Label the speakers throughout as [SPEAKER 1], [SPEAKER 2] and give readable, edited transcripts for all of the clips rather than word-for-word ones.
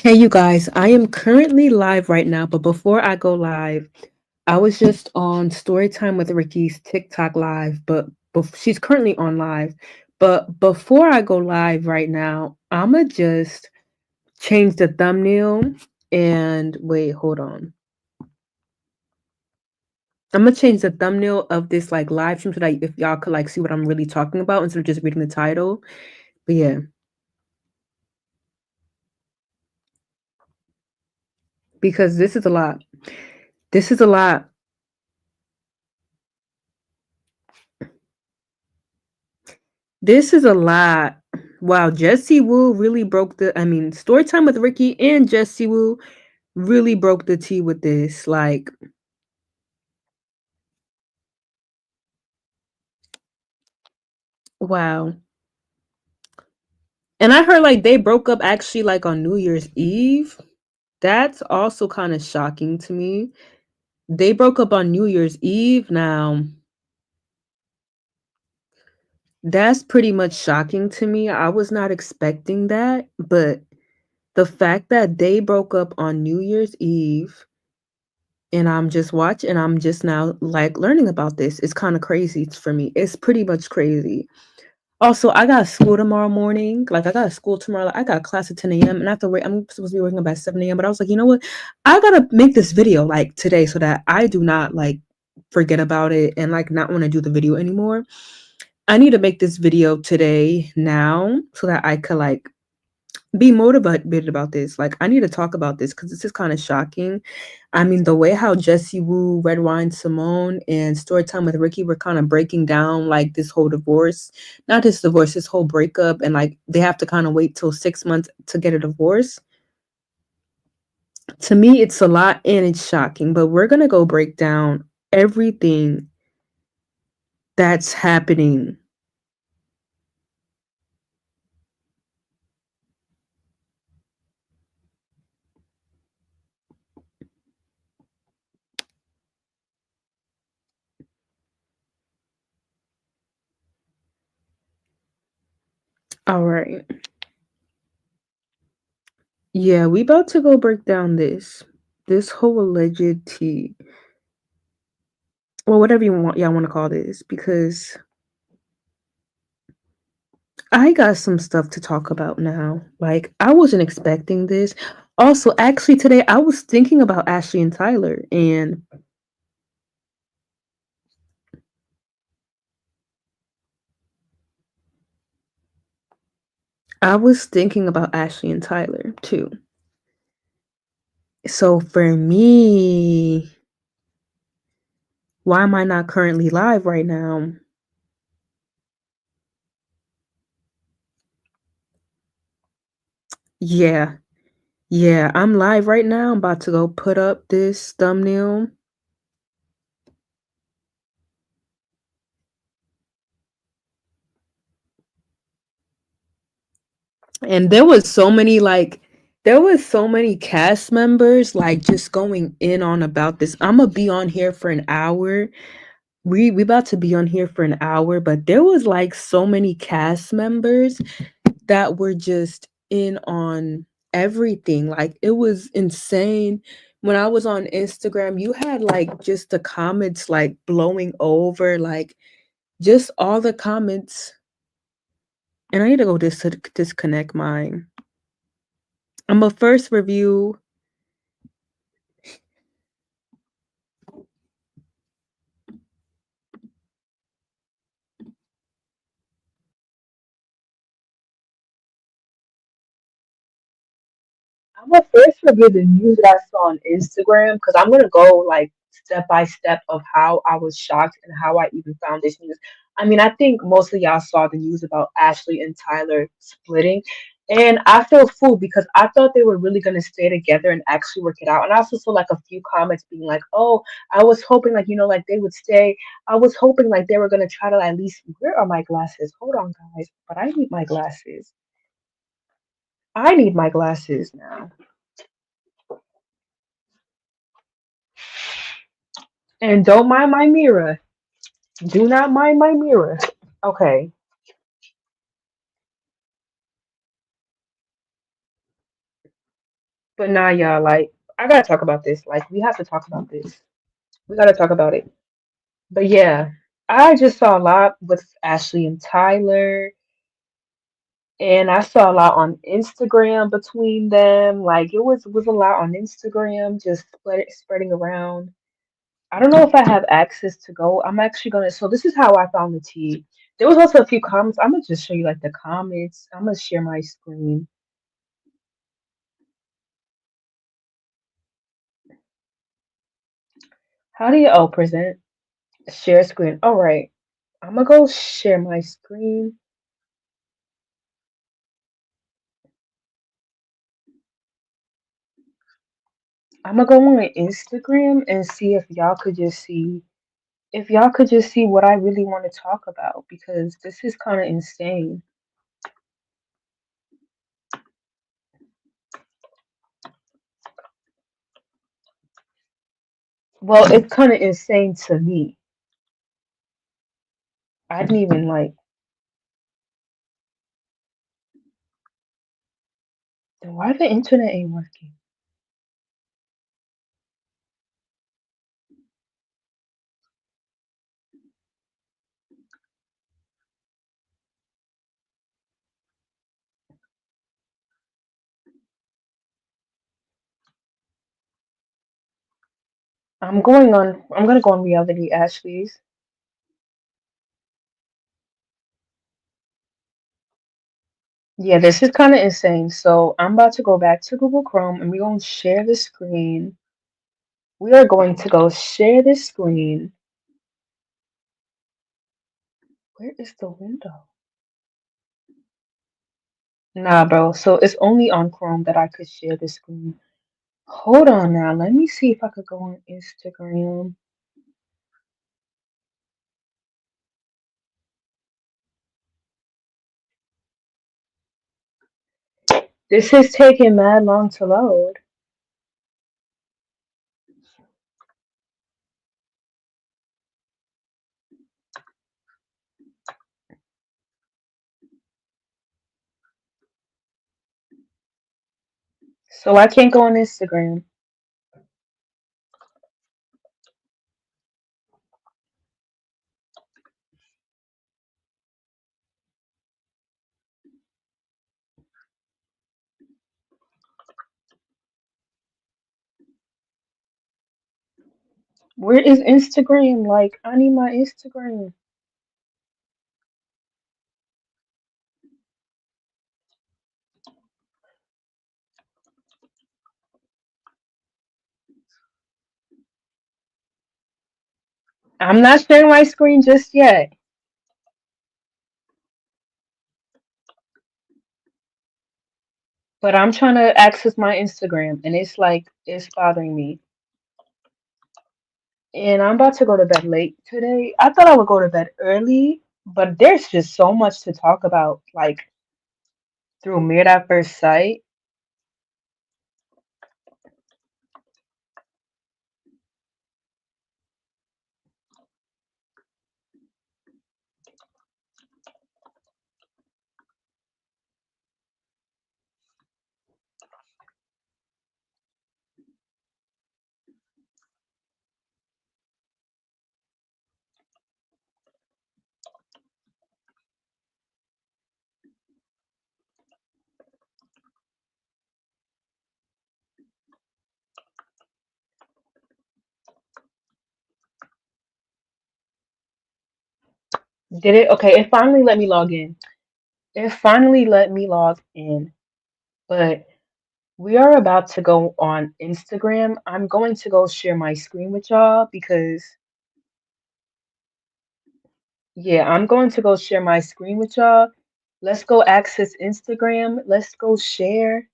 [SPEAKER 1] Hey, you guys, I am currently live right now, but before I go live, I was just on Storytime with Ricky's TikTok live, but she's currently on live. But before I go live right now, I'ma just change the thumbnail and wait, hold on. I'm gonna change the thumbnail of this like live stream so that if y'all could like see what I'm really talking about instead of just reading the title. But yeah, because this is a lot. This is a lot. This is a lot. Wow, Jesse Wu really broke the Storytime with Ricky and Jesse Wu really broke the tea with this. Like, wow. And I heard like they broke up actually like on New Year's Eve. That's also kind of shocking to me. They broke up on New Year's Eve now. That's pretty much shocking to me. I was not expecting that, but the fact that they broke up on New Year's Eve and I'm just now like learning about this. It's kind of crazy for me. It's pretty much crazy. Also, I got school tomorrow morning. Like I got school tomorrow. Like, I got class at 10 a.m. and I have to wait. I'm supposed to be waking up at 7 a.m. But I was like, you know what? I gotta make this video like today so that I do not like forget about it and like not want to do the video anymore. I need to make this video today now so that I could like be motivated about this. Like, I need to talk about this because this is kind of shocking. I mean, the way how Jesse Wu, Red Wine Simone, and Storytime with Ricky were kind of breaking down like this whole divorce, not this divorce, this whole breakup, and like they have to kind of wait till 6 months to get a divorce. To me, it's a lot and it's shocking, but we're gonna go break down everything that's happening. All right. Yeah, we about to go break down this whole alleged tea. Well, whatever y'all want to call this, because I got some stuff to talk about now. Like, I wasn't expecting this. Also, actually, today I was thinking about Ashley and Tyler, and I was thinking about Ashley and Tyler too. So for me, why am I not currently live right now? Yeah, yeah, I'm live right now. I'm about to go put up this thumbnail. And there was so many cast members like just going in on about this. I'm gonna be on here for an hour. We about to be on here for an hour, but there was like so many cast members that were just in on everything. Like it was insane. When I was on Instagram, you had like just the comments like blowing over, like just all the comments. And I need to go disconnect mine. I'm a first review. I'm gonna first review the news that I saw on Instagram because I'm gonna go like step by step of how I was shocked and how I even found this news. I mean, I think most of y'all saw the news about Ashley and Tyler splitting, and I feel fooled because I thought they were really gonna stay together and actually work it out. And I also saw like a few comments being like, "Oh, I was hoping like like they would stay. I was hoping like they were gonna try to at least. Where are my glasses? Hold on, guys. But I need my glasses. I need my glasses now." And don't mind my mirror. Do not mind my mirror. Okay. But nah, y'all, like, I gotta talk about this. Like, we have to talk about this. We gotta talk about it. But yeah, I just saw a lot with Ashley and Tyler, and I saw a lot on Instagram between them. Like, it was a lot on Instagram, just spreading around. I don't know if I have access to go. I'm actually gonna. So this is how I found the tea. There was also a few comments. I'm gonna just show you like the comments. I'm gonna share my screen. How do you? Oh, present, share screen. All right. I'm gonna go share my screen. I'm gonna go on Instagram and see if y'all could just see what I really want to talk about because this is kind of insane. Well, it's kind of insane to me. I didn't even like. Why the internet ain't working? I'm going on. I'm gonna go on reality Ashley's. Yeah, this is kind of insane. So I'm about to go back to Google Chrome and we're going to share the screen. We are going to go share the screen. Where is the window? Nah, bro. So it's only on Chrome that I could share the screen. Hold on now. Let me see if I could go on Instagram. This is taking mad long to load. So I can't go on Instagram. Where is Instagram? Like, I need my Instagram. I'm not sharing my screen just yet, but I'm trying to access my Instagram and it's like, it's bothering me. And I'm about to go to bed late today. I thought I would go to bed early, but there's just so much to talk about, like through Mirror at First Sight. Did it? Okay, it finally let me log in. It finally let me log in, but we are about to go on Instagram. I'm going to go share my screen with y'all because, yeah, I'm going to go share my screen with y'all. Let's go access Instagram. Let's go share.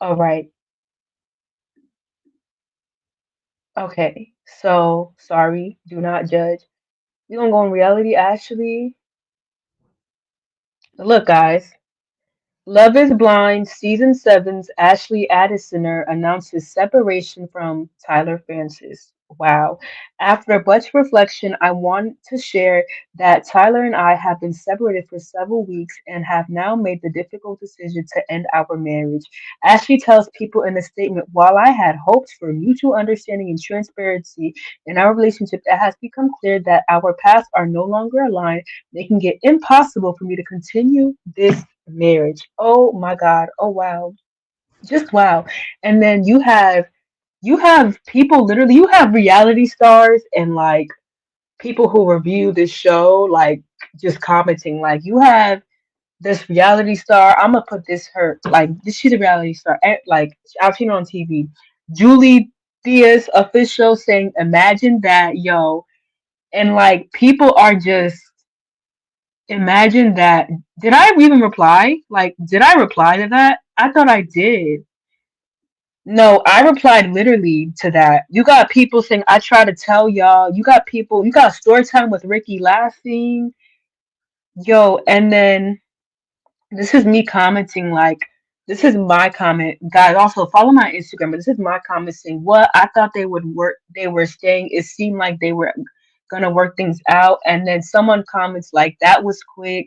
[SPEAKER 1] All right. Okay. So, sorry. Do not judge. We're gonna go on reality, Ashley. Look, guys. Love is Blind Season 7's Ashley Addisonner announces separation from Tyler Francis. Wow. After much reflection, I want to share that Tyler and I have been separated for several weeks and have now made the difficult decision to end our marriage. As she tells people in a statement, while I had hoped for mutual understanding and transparency in our relationship, it has become clear that our paths are no longer aligned, making it impossible for me to continue this marriage. Oh my God. Oh wow. Just wow. And then you have people literally you have reality stars and like people who review this show like just commenting like you have this reality star. I'm gonna put this her like this she's a reality star like I've seen her on TV. Julie Diaz official saying imagine that yo and like people are just imagine that. Did I even reply? Like did I reply to that? I thought I did. No, I replied literally to that. You got people saying, I try to tell y'all. You got people, you got story time with Ricky laughing. Yo, and then this is me commenting, like, this is my comment. Guys, also follow my Instagram, but this is my comment saying, what? I thought they would work, they were staying. It seemed like they were gonna work things out. And then someone comments, like, that was quick.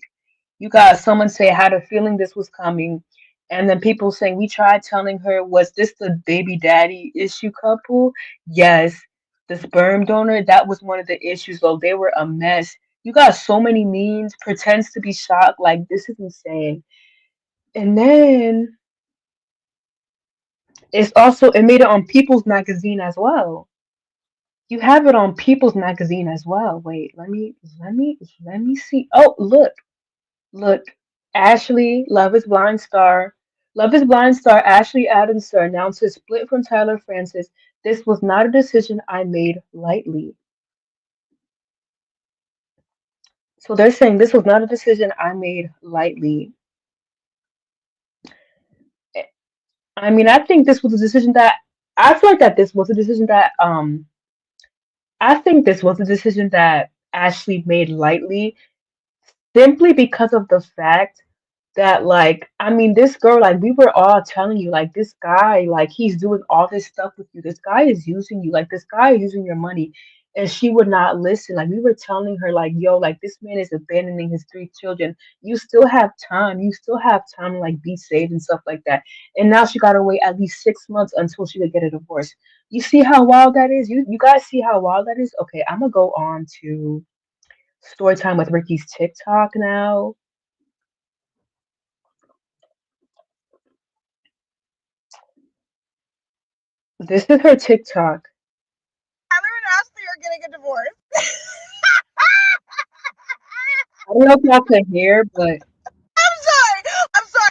[SPEAKER 1] You got someone say, I had a feeling this was coming. And then people saying, we tried telling her, was this the baby daddy issue couple? Yes. The sperm donor, that was one of the issues, though. They were a mess. You got so many memes, pretends to be shocked. Like, this is insane. And then it made it on People's Magazine as well. You have it on People's Magazine as well. Wait, let me see. Oh, look, Ashley, Love is Blind star Ashley Adams announces split from Tyler Francis. This was not a decision I made lightly. So they're saying this was not a decision I made lightly. I mean, I think this was a decision that I feel like that this was a decision that I think this was a decision that Ashley made lightly simply because of the fact that like I mean this girl like we were all telling you like this guy like he's doing all this stuff with you. This guy is using you. Like this guy is using your money. And she would not listen. Like we were telling her like yo like this man is abandoning his three children. You still have time. You still have time to like be saved and stuff like that. And now she gotta wait at least 6 months until she could get a divorce. You see how wild that is? You guys see how wild that is? Okay, I'm gonna go on to story time with Ricky's TikTok now. This is her TikTok.
[SPEAKER 2] Tyler and Ashley are getting a divorce.
[SPEAKER 1] I don't know if y'all can hear, but
[SPEAKER 2] I'm sorry. I'm sorry.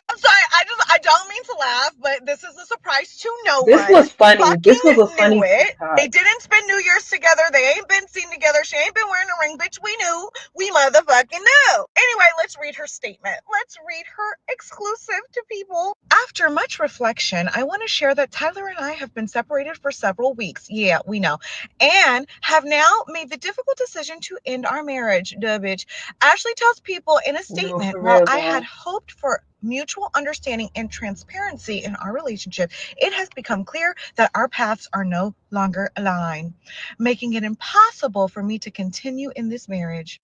[SPEAKER 2] I don't mean to laugh, but this is a surprise to no
[SPEAKER 1] this
[SPEAKER 2] one.
[SPEAKER 1] was funny.
[SPEAKER 2] Fucking
[SPEAKER 1] This was a
[SPEAKER 2] knew
[SPEAKER 1] funny
[SPEAKER 2] it. They
[SPEAKER 1] TikTok.
[SPEAKER 2] didn't spend New Year's together. They ain't been seen together. She ain't been wearing a ring, bitch. We knew. We motherfucking knew. Anyway, let's read her statement. Let's read her exclusive to people. After much reflection, I want to share that Tyler and I have been separated for several weeks. Yeah, we know. And have now made the difficult decision to end our marriage. Duh, bitch. Ashley tells people in a
[SPEAKER 1] No,
[SPEAKER 2] statement,
[SPEAKER 1] for
[SPEAKER 2] while
[SPEAKER 1] real
[SPEAKER 2] I had
[SPEAKER 1] though.
[SPEAKER 2] hoped for mutual understanding and transparency in our relationship, it has become clear that our paths are no longer aligned, making it impossible for me to continue in this marriage.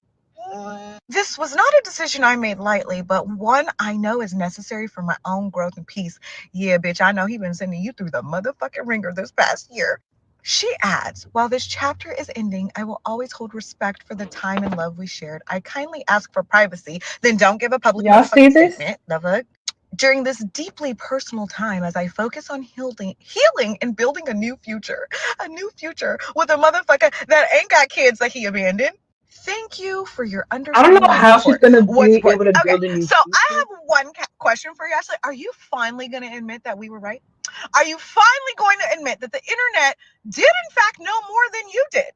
[SPEAKER 2] This was not a decision I made lightly, but one I know is necessary for my own growth and peace. Yeah, bitch, I know he been sending you through the motherfucking ringer this past year. She adds, while this chapter is ending, I will always hold respect for the time and love we shared. I kindly ask for privacy, then don't give a public
[SPEAKER 1] Y'all see
[SPEAKER 2] motherfucking
[SPEAKER 1] this?
[SPEAKER 2] statement. The fuck? During this deeply personal time as I focus on healing and building a new future with a motherfucker that ain't got kids that he abandoned. Thank you for your
[SPEAKER 1] I don't know
[SPEAKER 2] understanding and
[SPEAKER 1] how she's
[SPEAKER 2] support.
[SPEAKER 1] gonna
[SPEAKER 2] What's
[SPEAKER 1] be
[SPEAKER 2] important?
[SPEAKER 1] able to
[SPEAKER 2] Okay,
[SPEAKER 1] build a new
[SPEAKER 2] so I
[SPEAKER 1] future.
[SPEAKER 2] have one question for you, Ashley. Are you finally going to admit that we were right? Are you finally going to admit that the internet did, in fact, know more than you did?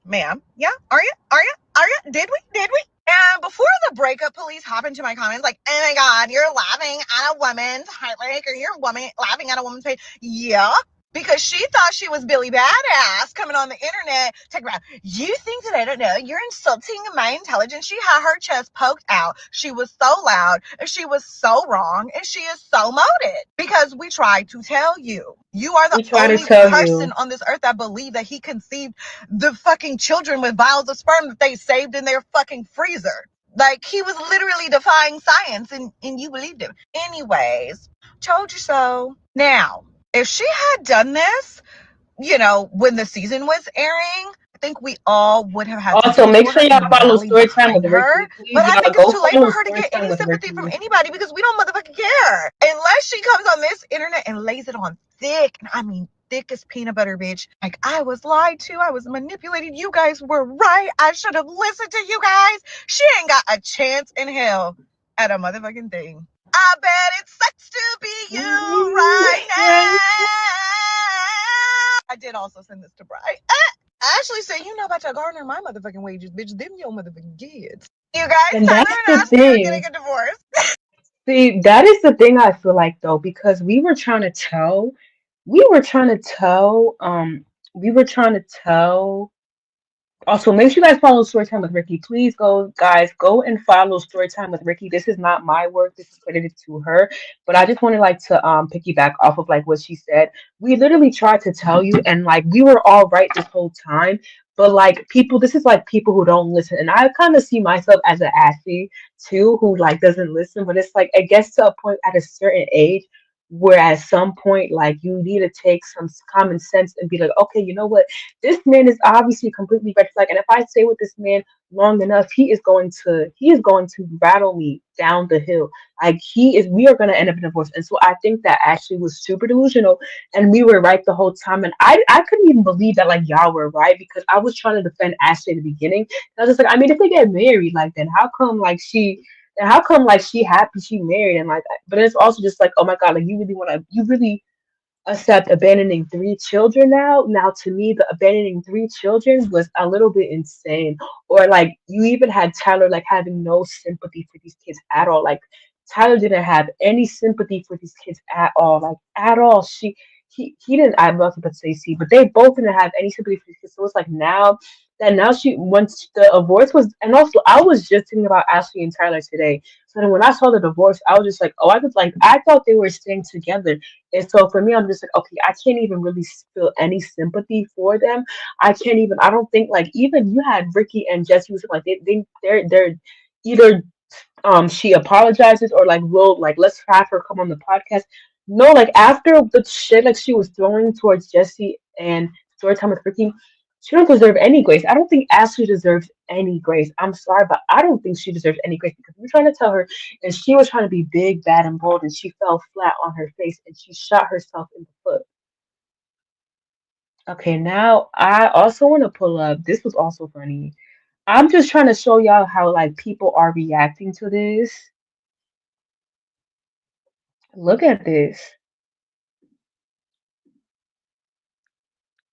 [SPEAKER 2] Ma'am, yeah? Are you? Are you? Are you? Did we? Did we? And before the breakup police hop into my comments like, oh my God, you're laughing at a woman's heartbreak or you're laughing at a woman's pain. Yeah. because she thought she was Billy Badass coming on the internet talking about, you think that I don't know, you're insulting my intelligence. She had her chest poked out. She was so loud and she was so wrong and she is so moated because we tried to tell you. You are the
[SPEAKER 1] We try to
[SPEAKER 2] only
[SPEAKER 1] tell
[SPEAKER 2] person
[SPEAKER 1] you.
[SPEAKER 2] on this earth that believed that he conceived the fucking children with vials of sperm that they saved in their fucking freezer. Like, he was literally defying science and you believed him. Anyways, told you so. Now, if she had done this, when the season was airing, I think we all would have had
[SPEAKER 1] Also, make
[SPEAKER 2] support
[SPEAKER 1] sure
[SPEAKER 2] her
[SPEAKER 1] y'all
[SPEAKER 2] and
[SPEAKER 1] follow
[SPEAKER 2] rallied
[SPEAKER 1] Storytime with
[SPEAKER 2] behind her.
[SPEAKER 1] Ricky.
[SPEAKER 2] But
[SPEAKER 1] Please,
[SPEAKER 2] I
[SPEAKER 1] y'all
[SPEAKER 2] think it's
[SPEAKER 1] go
[SPEAKER 2] too late for
[SPEAKER 1] follow
[SPEAKER 2] her to get
[SPEAKER 1] Storytime
[SPEAKER 2] any
[SPEAKER 1] with
[SPEAKER 2] sympathy from
[SPEAKER 1] Ricky.
[SPEAKER 2] anybody because we don't motherfucking care. Unless she comes on this internet and lays it on thick, and I mean thick as peanut butter, bitch. Like, I was lied to, I was manipulated. You guys were right. I should have listened to you guys. She ain't got a chance in hell at a motherfucking thing. I bet it sucks to be you right now. I did also send this to Bri. I actually said, you know about your gardener, my motherfucking wages, bitch. Them your motherfucking kids. You guys,
[SPEAKER 1] And
[SPEAKER 2] Tyler
[SPEAKER 1] that's
[SPEAKER 2] and
[SPEAKER 1] the
[SPEAKER 2] Ashley are getting
[SPEAKER 1] thing.
[SPEAKER 2] a divorce.
[SPEAKER 1] See, that is the thing I feel like though, because we were trying to tell, we were trying to tell. Also, make sure you guys follow Storytime with Ricky. Please go, guys, go and follow Storytime with Ricky. This is not my work. This is credited to her. But I just wanted like to piggyback off of like what she said. We literally tried to tell you, and like we were all right this whole time. But like people, this is like people who don't listen, and I kind of see myself as an Ashley too, who like doesn't listen. But it's like it gets to a point at a certain age where at some point like you need to take some common sense and be like, okay, you know what? This man is obviously completely red flag, and if I stay with this man long enough, he is going to rattle me down the hill. Like we are going to end up in divorce. And so I think that Ashley was super delusional, and we were right the whole time. And I couldn't even believe that like y'all were right because I was trying to defend Ashley in the beginning. I was just like, I mean, if they get married, like then how come like she. And how come like she happy she married and like but it's also just like oh my god like you really accept abandoning three children now. Now, to me, the abandoning three children was a little bit insane. Or like you even had Tyler like having no sympathy for these kids at all. Like Tyler didn't have any sympathy for these kids at all. Like at all. He didn't. I'm not about to say see, but they both didn't have any sympathy for these kids. So it's like now she once the divorce was, and also I was just thinking about Ashley and Tyler today. So then when I saw the divorce, I was just like, oh, I thought they were staying together. And so for me, I'm just like, okay, I can't even really feel any sympathy for them. I don't think like even you had Ricky and Jesse was like they're either she apologizes or like will like let's have her come on the podcast. No, like after the shit like she was throwing towards Jesse and story time with Ricky, she don't deserve any grace. I don't think Ashley deserves any grace. I'm sorry, but I don't think she deserves any grace because we're trying to tell her and she was trying to be big, bad, and bold, and she fell flat on her face and she shot herself in the foot. Okay, now I also want to pull up. This was also funny. I'm just trying to show y'all how like people are reacting to this. Look at this.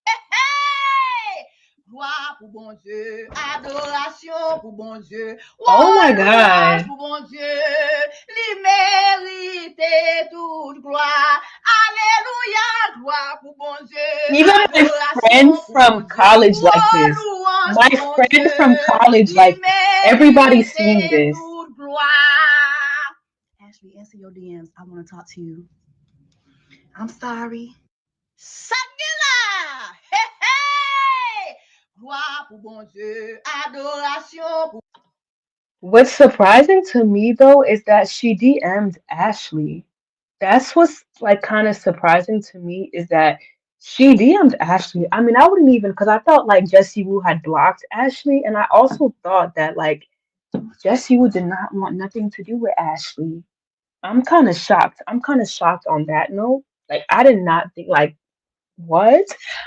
[SPEAKER 2] Hey! Gloire pour bon Dieu, adoration pour bon Dieu,
[SPEAKER 1] Oh
[SPEAKER 2] oh
[SPEAKER 1] my
[SPEAKER 2] louange
[SPEAKER 1] God.
[SPEAKER 2] pour bon Dieu, lui mérite toute gloire, alléluia, gloire pour bon Dieu,
[SPEAKER 1] Even my friends
[SPEAKER 2] adoration pour bon
[SPEAKER 1] from
[SPEAKER 2] Dieu,
[SPEAKER 1] college like
[SPEAKER 2] oh
[SPEAKER 1] this.
[SPEAKER 2] louange
[SPEAKER 1] My
[SPEAKER 2] pour bon
[SPEAKER 1] friend from
[SPEAKER 2] Dieu,
[SPEAKER 1] college
[SPEAKER 2] lui
[SPEAKER 1] like this. Everybody's seen
[SPEAKER 2] mérite
[SPEAKER 1] this.
[SPEAKER 2] toute gloire. Ashley, answer your DMs. I want to talk to you. I'm sorry. Sagila! Hey, hey! Gloire pour bon Dieu, adoration pour...
[SPEAKER 1] What's surprising to me though is that she DM'd Ashley. That's what's like kind of surprising to me is that she DM'd Ashley. I mean, I wouldn't even because I thought like Jessie Woo had blocked Ashley, and I also thought that like Jessie Woo did not want nothing to do with Ashley. I'm kind of shocked. I'm kind of shocked on that note. Like, I did not think like what?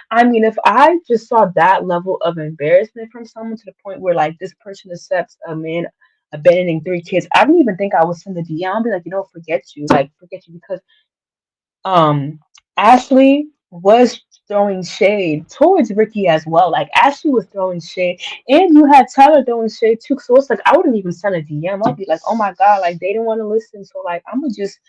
[SPEAKER 1] I mean, if I just saw that level of embarrassment from someone to the point where like this person accepts a man abandoning three kids, I don't even think I would send a DM. I'll be like, forget you, because um Ashley was throwing shade towards Ricky as well. Like Ashley was throwing shade, and you had Tyler throwing shade too. So it's like I wouldn't even send a DM. I'd be like, oh my god, like they didn't want to listen, so like I'm gonna just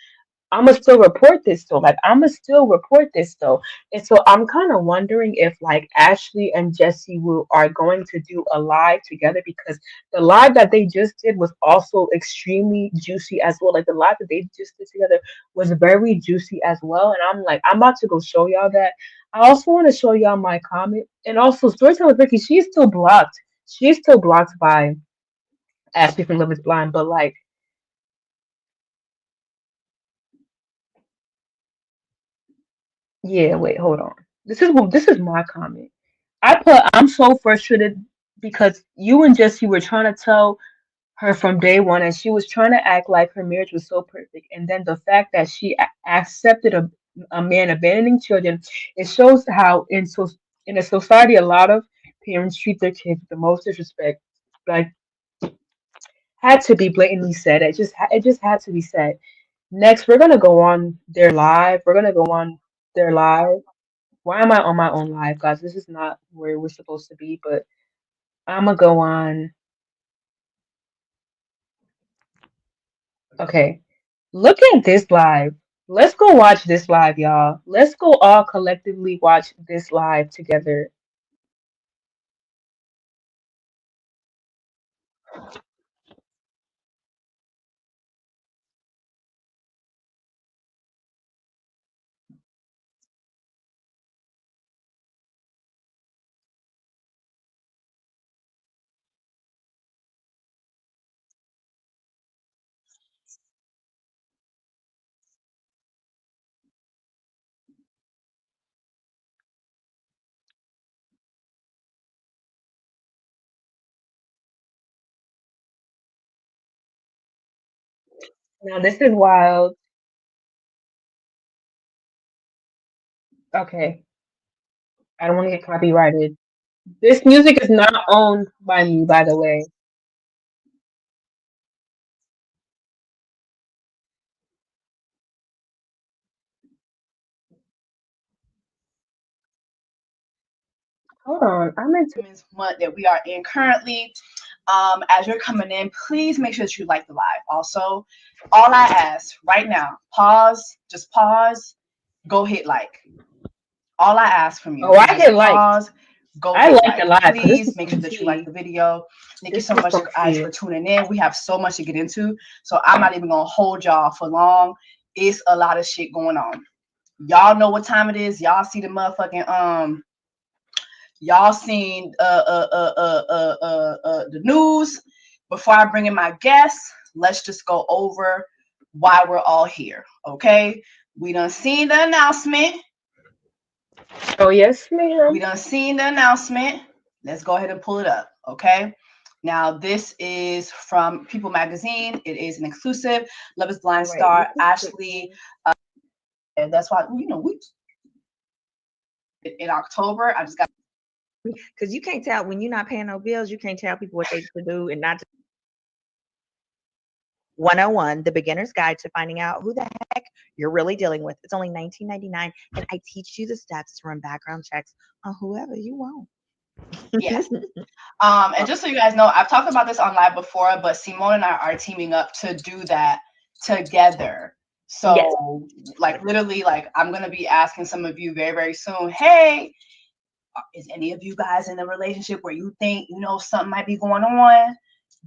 [SPEAKER 1] I'ma still report this though. Like I'ma still report this though. And so I'm kind of wondering if like Ashley and Jesse will are going to do a live together, because the live that they just did was also extremely juicy as well. Like the live that they just did together was very juicy as well. And I'm like, I'm about to go show y'all that. I also want to show y'all my comment. And also Storytime with Ricky, she's still blocked. She's still blocked by Ashley from Love is Blind, but like, yeah, wait, hold on. This is my comment. I put I'm so frustrated because you and Jesse were trying to tell her from day one, and she was trying to act like her marriage was so perfect, and then the fact that she accepted a man abandoning children, it shows how in a society a lot of parents treat their kids with the most disrespect. Like had to be blatantly said. It just had to be said. Next, we're gonna go on their live. We're gonna go on their live. Why am I on my own live, guys? This is not where we're supposed to be, but I'm gonna go on. Okay, look at this live. Let's go watch this live, y'all. Let's go all collectively watch this live together. Now this is wild. Okay, I don't want to get copyrighted. This music is not owned by me, by the way. Hold on, I meant to.
[SPEAKER 2] Women's Month that we are in currently. As you're coming in, please make sure that you like the live. Also, all I ask right now, just pause, go hit like. All I ask from you
[SPEAKER 1] Oh,
[SPEAKER 2] is
[SPEAKER 1] I
[SPEAKER 2] just
[SPEAKER 1] hit like.
[SPEAKER 2] pause, go
[SPEAKER 1] I
[SPEAKER 2] hit
[SPEAKER 1] like the
[SPEAKER 2] like.
[SPEAKER 1] live because this
[SPEAKER 2] Please
[SPEAKER 1] is
[SPEAKER 2] make sure
[SPEAKER 1] some
[SPEAKER 2] that you like
[SPEAKER 1] tea.
[SPEAKER 2] the video. Thank you
[SPEAKER 1] This
[SPEAKER 2] so
[SPEAKER 1] is
[SPEAKER 2] much,
[SPEAKER 1] some
[SPEAKER 2] guys,
[SPEAKER 1] tea.
[SPEAKER 2] for tuning in. We have so much to get into, so I'm not even gonna hold y'all for long. It's a lot of shit going on. Y'all know what time it is. Y'all see the motherfucking y'all seen the news. Before I bring in my guests, let's just go over why we're all here. Okay, we done seen the announcement.
[SPEAKER 1] Oh yes, ma'am.
[SPEAKER 2] We done seen the announcement. Let's go ahead and pull it up. Okay. Now this is from People Magazine. It is an exclusive. Love is Blind
[SPEAKER 3] Wait,
[SPEAKER 2] star
[SPEAKER 3] this is
[SPEAKER 2] Ashley. And that's why we in October. I just got
[SPEAKER 3] because you can't tell when you're not paying no bills, you can't tell people what they should do and not. 101, the beginner's guide to finding out who the heck you're really dealing with. It's only 19.99, and I teach you the steps to run background checks on whoever you want.
[SPEAKER 2] yes. And just so you guys know, I've talked about this on live before, but Simone and I are teaming up to do that together.
[SPEAKER 3] Yes.
[SPEAKER 2] So, like, literally, like, I'm gonna be asking some of you very, very soon. Hey, is any of you guys in a relationship where you think something might be going on?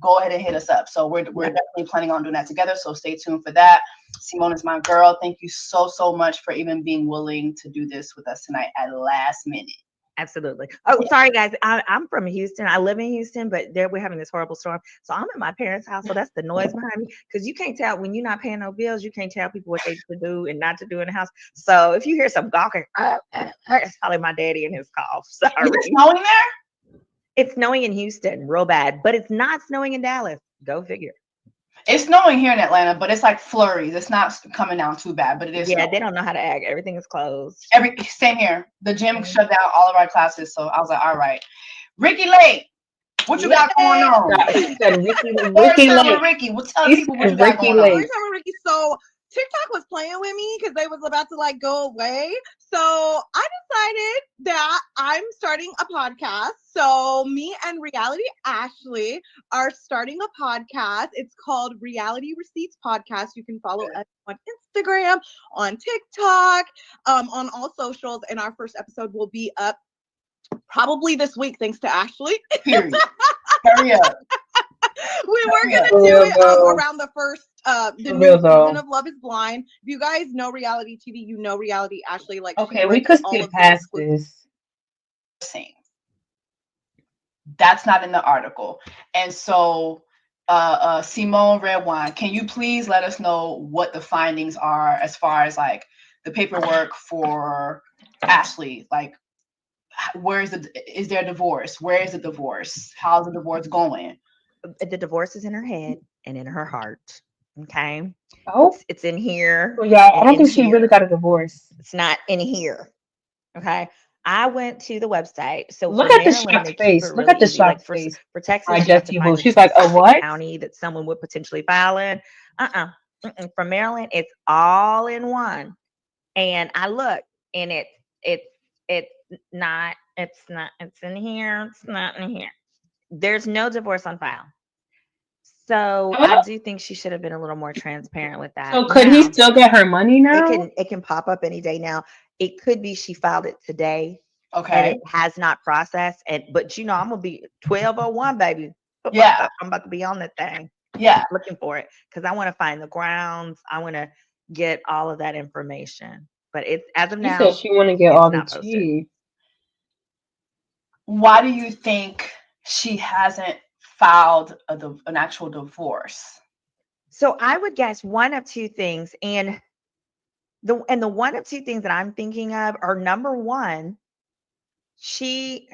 [SPEAKER 2] Go ahead and hit us up. So we're definitely planning on doing that together. So stay tuned for that. Simone is my girl. Thank you so much for even being willing to do this with us tonight at last minute.
[SPEAKER 3] Absolutely. Oh, sorry, guys. I'm from Houston. I live in Houston, but there we're having this horrible storm. So I'm at my parents' house. So that's the noise behind me. Because you can't tell when you're not paying no bills, you can't tell people what they should do and not to do in the house. So if you hear some gawking, it's probably my daddy and his cough. Sorry.
[SPEAKER 2] Is it snowing there?
[SPEAKER 3] It's snowing in Houston, real bad, but it's not snowing in Dallas. Go figure.
[SPEAKER 2] It's snowing here in Atlanta, but it's like flurries. It's not coming down too bad, but it is.
[SPEAKER 3] Yeah,
[SPEAKER 2] snowing.
[SPEAKER 3] they don't know how to act. Everything is closed.
[SPEAKER 2] Same here. The gym shut down all of our classes, so I was like, all right, Ricky Lake, what you got going on?
[SPEAKER 1] He said Ricky
[SPEAKER 2] Story time with
[SPEAKER 1] Lake.
[SPEAKER 2] Ricky. We'll tell
[SPEAKER 1] He
[SPEAKER 2] people what you
[SPEAKER 1] said
[SPEAKER 2] got
[SPEAKER 1] Ricky
[SPEAKER 2] going on.
[SPEAKER 1] Lake.
[SPEAKER 4] Ricky. So
[SPEAKER 2] TikTok was playing with me because they was about to like go away. So I decided that I'm starting a podcast. So me and Reality Ashley are starting a podcast. It's called Reality Receipts Podcast. You can follow us on Instagram, on TikTok, on all socials. And our first episode will be up probably this week, thanks to Ashley.
[SPEAKER 4] Period. Hurry up.
[SPEAKER 2] We were gonna
[SPEAKER 1] For
[SPEAKER 2] do
[SPEAKER 1] real
[SPEAKER 2] it
[SPEAKER 1] though.
[SPEAKER 2] around the first the
[SPEAKER 1] For
[SPEAKER 2] new
[SPEAKER 1] real
[SPEAKER 2] season
[SPEAKER 1] though.
[SPEAKER 2] of Love is Blind. If you guys know reality TV, you know reality Ashley. Like she
[SPEAKER 1] Okay, we
[SPEAKER 2] brings
[SPEAKER 1] could
[SPEAKER 2] all
[SPEAKER 1] skip
[SPEAKER 2] of the
[SPEAKER 1] past
[SPEAKER 2] exclusive.
[SPEAKER 1] this.
[SPEAKER 4] Saying. That's not in the article. And so Simone Redwine, can you please let us know what the findings are as far as like the paperwork for Ashley? Like, is there a divorce? Where is the divorce? How's the divorce going?
[SPEAKER 3] The divorce is in her head and in her heart. Okay.
[SPEAKER 1] Oh,
[SPEAKER 3] It's in here
[SPEAKER 1] well, y'all, I
[SPEAKER 3] and
[SPEAKER 1] don't
[SPEAKER 3] in
[SPEAKER 1] think she really
[SPEAKER 3] here.
[SPEAKER 1] got a divorce.
[SPEAKER 3] It's not in here. Okay. I went to the website. So
[SPEAKER 1] Look
[SPEAKER 3] for
[SPEAKER 1] at the
[SPEAKER 3] Maryland, they
[SPEAKER 1] shocked
[SPEAKER 3] keep it
[SPEAKER 1] face. Look at
[SPEAKER 3] really
[SPEAKER 1] the
[SPEAKER 3] easy. Like
[SPEAKER 1] shocked
[SPEAKER 3] for
[SPEAKER 1] face.
[SPEAKER 3] for
[SPEAKER 1] I
[SPEAKER 3] Texas, you have
[SPEAKER 1] just
[SPEAKER 3] to
[SPEAKER 1] evil.
[SPEAKER 3] find the
[SPEAKER 1] She's like, a
[SPEAKER 3] specific
[SPEAKER 1] what?
[SPEAKER 3] county that someone would potentially file in. Uh-uh. Mm-mm. For Maryland, it's all in one. And I look, and it's it's in here. It's not in here. There's no divorce on file. So I
[SPEAKER 1] Oh,
[SPEAKER 3] do think she should have been a little more transparent with that.
[SPEAKER 1] so could he
[SPEAKER 3] Now,
[SPEAKER 1] still get her money
[SPEAKER 3] it
[SPEAKER 1] now?
[SPEAKER 3] can pop up any day now. It could be she filed it today and
[SPEAKER 4] Okay.
[SPEAKER 3] it has not processed. And but I'm gonna be 1201, baby.
[SPEAKER 4] Yeah.
[SPEAKER 3] I'm about to be on that thing
[SPEAKER 4] Yeah.
[SPEAKER 3] looking for it because I want to find the grounds. I want to get all of that information. But it's as of
[SPEAKER 1] She said
[SPEAKER 3] now,
[SPEAKER 1] she want to get
[SPEAKER 3] it's
[SPEAKER 1] all the
[SPEAKER 3] not posted.
[SPEAKER 1] tea.
[SPEAKER 4] Why do you think she hasn't filed an actual divorce?
[SPEAKER 3] So I would guess one of two things. And the one of two things that I'm thinking of are number one, she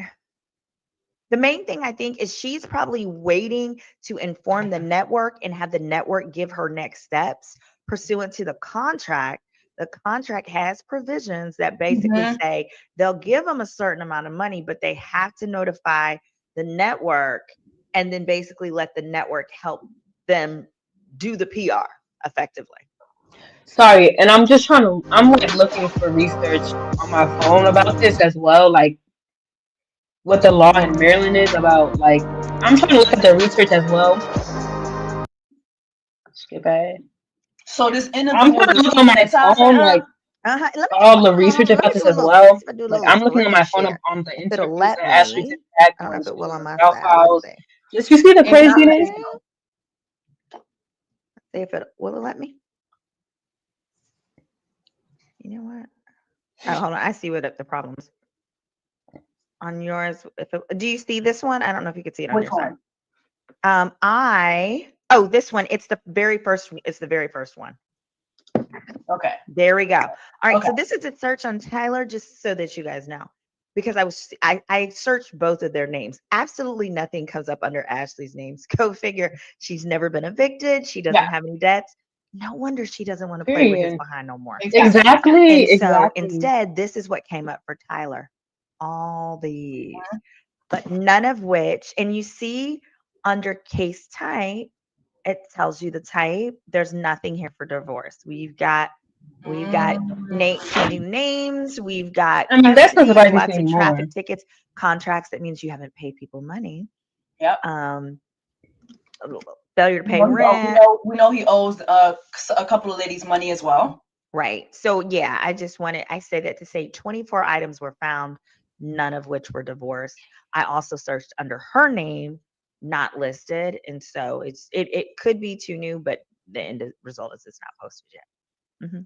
[SPEAKER 3] the main thing I think is she's probably waiting to inform the network and have the network give her next steps pursuant to the contract. The contract has provisions that basically
[SPEAKER 4] Mm-hmm.
[SPEAKER 3] say they'll give them a certain amount of money, but they have to notify the network and then basically let the network help them do the PR effectively.
[SPEAKER 1] Sorry, and I'm like looking for research on my phone about this as well, like what the law in Maryland is about. Like, I'm trying to look at the research as well. Skip ahead.
[SPEAKER 4] So this
[SPEAKER 1] I'm
[SPEAKER 4] individual,
[SPEAKER 1] trying to
[SPEAKER 4] the
[SPEAKER 1] look on
[SPEAKER 4] tweet
[SPEAKER 1] my
[SPEAKER 4] that y'all sent
[SPEAKER 1] phone,
[SPEAKER 4] her.
[SPEAKER 1] like
[SPEAKER 3] Let me
[SPEAKER 1] all the
[SPEAKER 3] hold
[SPEAKER 1] research
[SPEAKER 3] on. Let
[SPEAKER 1] about
[SPEAKER 3] me
[SPEAKER 1] this
[SPEAKER 3] do a
[SPEAKER 1] as
[SPEAKER 3] little. Let's
[SPEAKER 1] well.
[SPEAKER 3] do a
[SPEAKER 1] Like,
[SPEAKER 3] little.
[SPEAKER 1] I'm looking
[SPEAKER 3] Let
[SPEAKER 1] on
[SPEAKER 3] me
[SPEAKER 1] my phone
[SPEAKER 3] share.
[SPEAKER 1] on the
[SPEAKER 3] If it'll
[SPEAKER 1] internet. It
[SPEAKER 3] let
[SPEAKER 1] said Ashley
[SPEAKER 3] me.
[SPEAKER 1] to tag
[SPEAKER 3] I don't know if
[SPEAKER 1] post
[SPEAKER 3] it will on
[SPEAKER 1] for
[SPEAKER 3] my
[SPEAKER 1] Ralph
[SPEAKER 3] side. Let's
[SPEAKER 1] House.
[SPEAKER 3] see.
[SPEAKER 1] Just you see the
[SPEAKER 4] It's not
[SPEAKER 1] craziness?
[SPEAKER 4] letting you.
[SPEAKER 3] See if it will it let me. You know what? Oh, hold on. I see what the problem is on yours. Do you see this one? I don't know if you could see it on
[SPEAKER 4] Which
[SPEAKER 3] your side.
[SPEAKER 4] one?
[SPEAKER 3] This one. It's the very first. It's the very first one.
[SPEAKER 4] Okay.
[SPEAKER 3] There we go. All right.
[SPEAKER 4] Okay.
[SPEAKER 3] So this is a search on Tyler, just so that you guys know, because I searched both of their names. Absolutely nothing comes up under Ashley's names. Go figure. She's never been evicted. She doesn't
[SPEAKER 4] Yeah.
[SPEAKER 3] have any debts. No wonder she doesn't want to play with his
[SPEAKER 1] Period.
[SPEAKER 3] behind no more.
[SPEAKER 4] Exactly.
[SPEAKER 1] Exactly,
[SPEAKER 3] And so
[SPEAKER 1] exactly.
[SPEAKER 3] instead, this is what came up for Tyler. All these, but none of which, and you see under case type, it tells you the type. There's nothing here for divorce. We've got changing names. We've got
[SPEAKER 1] I mean, that's not
[SPEAKER 3] custody,
[SPEAKER 1] surprising
[SPEAKER 3] lots of
[SPEAKER 1] anymore.
[SPEAKER 3] traffic tickets, contracts. That means you haven't paid people money.
[SPEAKER 4] Yep.
[SPEAKER 3] Failure to
[SPEAKER 4] We
[SPEAKER 3] pay
[SPEAKER 4] know,
[SPEAKER 3] rent.
[SPEAKER 4] we know he owes a couple of ladies money as well.
[SPEAKER 3] Right. So yeah, I say that to say 24 items were found, none of which were divorced. I also searched under her name, not listed. And so it could be too new, but the end result is it's not posted yet. Mm-hmm.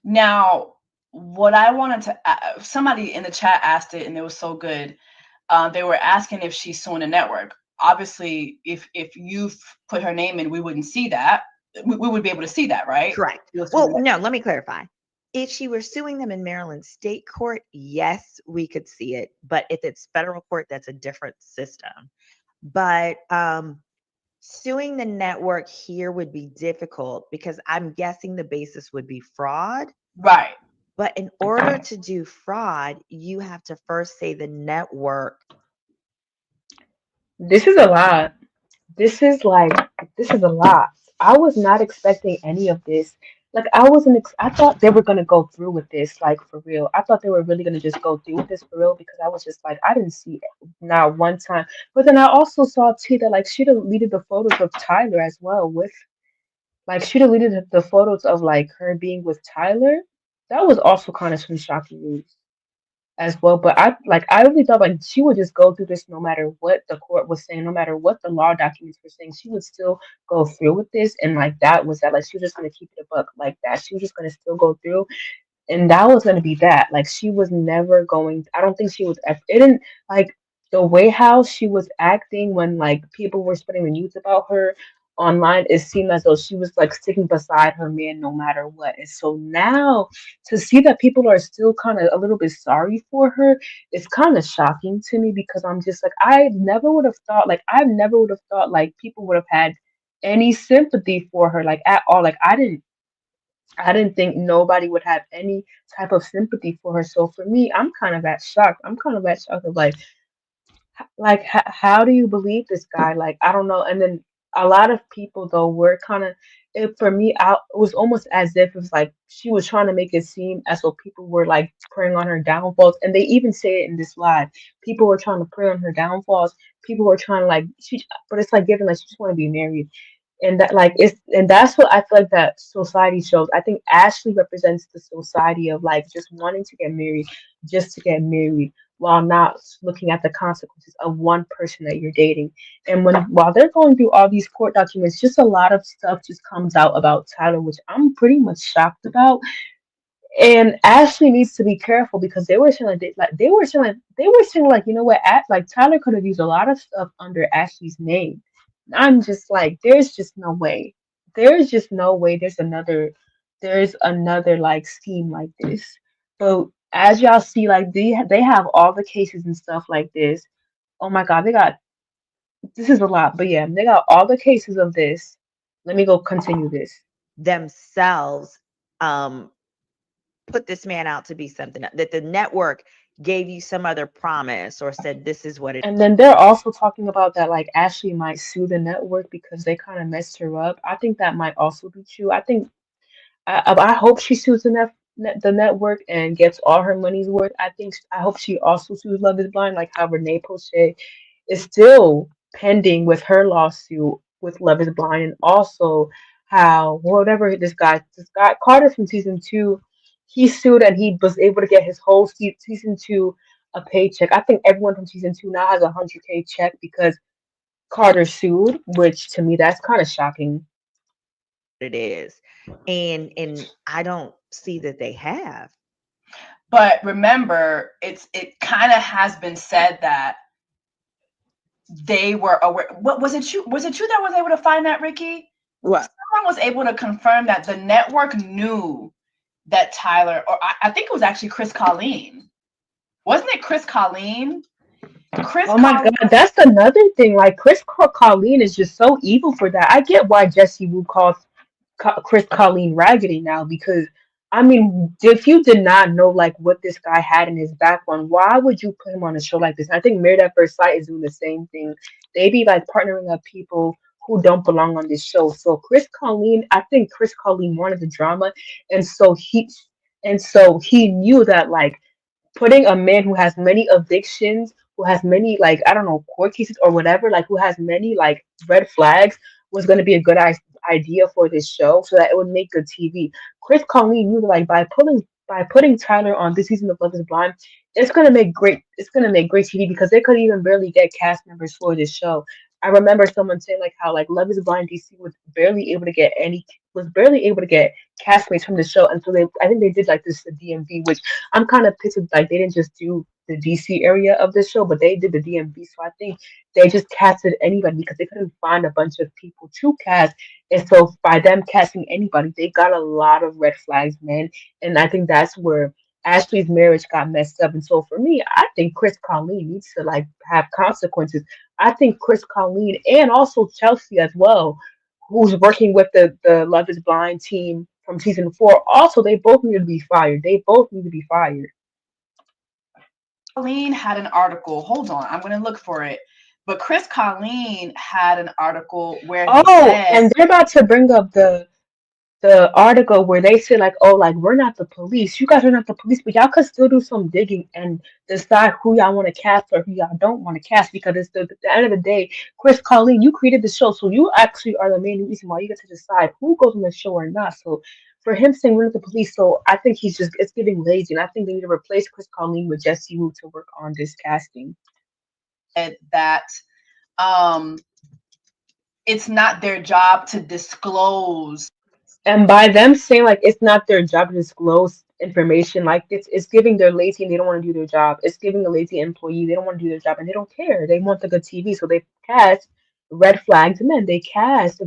[SPEAKER 4] Now, what I wanted to, somebody in the chat asked it, and it was so good. They were asking if she's suing a network. Obviously, if you've put her name in, we wouldn't see that. We would be able to see that, right?
[SPEAKER 3] Correct. Well, no, let me clarify. If she were suing them in Maryland state court, yes, we could see it. But if it's federal court, that's a different system. But suing the network here would be difficult because I'm guessing the basis would be fraud.
[SPEAKER 4] Right.
[SPEAKER 3] But in order to do fraud, you have to first say the network.
[SPEAKER 1] This is a lot. This is a lot. I was not expecting any of this. like I wasn't. I thought they were gonna go through with this, like for real. I thought they were really gonna just go through with this for real because I was just like, I didn't see it not one time. But then I also saw too that like she deleted the photos of Tyler as well with like she deleted the photos of like her being with Tyler. That was also kind of some shocking news as well. But I really thought like she would just go through this no matter what the court was saying, no matter what the law documents were saying, she would still go through with this. And like that was that like she was just gonna keep it a buck like that. She was just gonna still go through and that was gonna be that. Like she was never going. I don't think she was. It didn't like the way how she was acting when like people were spreading the news about her online. It seemed as though she was like sticking beside her man no matter what. And so now to see that people are still kind of a little bit sorry for her, it's kind of shocking to me because I'm just like I never would have thought like people would have had any sympathy for her like at all. Like I didn't think nobody would have any type of sympathy for her. So for me, I'm kind of at shock. I'm kind of at shock of how do you believe this guy? Like I don't know. And then a lot of people though were kind of it for me. It was almost as if it was like she was trying to make it seem as though people were like preying on her downfalls. And they even say it in this live. People were trying to prey on her downfalls. People were trying to like but it's like given like she just want to be married and that like it's and that's what I feel like that society shows. I think Ashley represents the society of like just wanting to get married, just to get married, while not looking at the consequences of one person that you're dating. And while they're going through all these court documents, just a lot of stuff just comes out about Tyler, which I'm pretty much shocked about. And Ashley needs to be careful because they were saying they were saying like you know what like Tyler could have used a lot of stuff under Ashley's name. I'm just like there's just no way. There's just no way there's another like scheme like this. But as y'all see like they have all the cases and stuff like this. Oh my god, they got this is a lot. But yeah, they got all the cases of this. Let me go continue this.
[SPEAKER 3] Themselves put this man out to be something that the network gave you some other promise or said this is what it
[SPEAKER 1] And then they're also talking about that like Ashley might sue the network because they kind of messed her up. I think that might also be true. I hope she sues the network and gets all her money's worth. I hope she also sues Love Is Blind, like how Renee Poche is still pending with her lawsuit with Love Is Blind, and also how whatever this guy Carter from season 2, he sued and he was able to get his whole season 2 a paycheck. I think everyone from season 2 now has 100K check because Carter sued, which to me that's kind of shocking.
[SPEAKER 3] is. And I don't see that they have.
[SPEAKER 4] But remember, it kind of has been said that they were aware. What was it? Was it you that was able to find that, Ricky?
[SPEAKER 3] What?
[SPEAKER 4] Someone was able to confirm that the network knew that Tyler, or I think it was actually Chris Colleen. Wasn't it Chris Colleen?
[SPEAKER 1] Oh my God, that's another thing. Like Colleen is just so evil for that. I get why Jesse Wu calls Chris Colleen raggedy now because I mean, if you did not know like what this guy had in his background, why would you put him on a show like this? I think Married at First Sight is doing the same thing. They be like partnering up people who don't belong on this show. So I think Chris Colleen wanted the drama, and so he knew that like putting a man who has many evictions, who has many like I don't know court cases or whatever, like who has many like red flags, was going to be a good idea for this show, so that it would make good TV. Chris Conley knew that like by putting Tyler on this season of Love Is Blind, it's gonna make great TV because they could even barely get cast members for this show. I remember someone saying like how like Love Is Blind DC was barely able to get castmates from the show, and so I think they did like this the DMV, which I'm kind of pissed like they didn't just do the DC area of the show, but they did the DMV. So I think they just casted anybody because they couldn't find a bunch of people to cast. And so by them casting anybody, they got a lot of red flags, man. And I think that's where Ashley's marriage got messed up. And so for me, I think Chris Colleen needs to like have consequences. I think Chris Colleen and also Chelsea as well, who's working with the Love Is Blind team from season 4. Also, they both need to be fired. They both need to be fired.
[SPEAKER 4] Colleen had an article. Hold on, I'm going to look for it. But Chris Colleen had an article where he said,
[SPEAKER 1] and they're about to bring up the the article where they say like, oh, like we're not the police. You guys are not the police, but y'all could still do some digging and decide who y'all want to cast or who y'all don't want to cast because it's the end of the day, Chris Colleen, you created the show, so you actually are the main reason why you get to decide who goes on the show or not. So for him saying we're not the police, so I think he's just it's getting lazy, and I think they need to replace Chris Colleen with Jesse Wu to work on this casting.
[SPEAKER 4] That um, it's not their job to disclose.
[SPEAKER 1] And by them saying like it's not their job to disclose information like this, it's giving they're lazy and they don't want to do their job. It's giving a lazy employee, they don't want to do their job and they don't care. They want the good TV. So they cast red flags men. They cast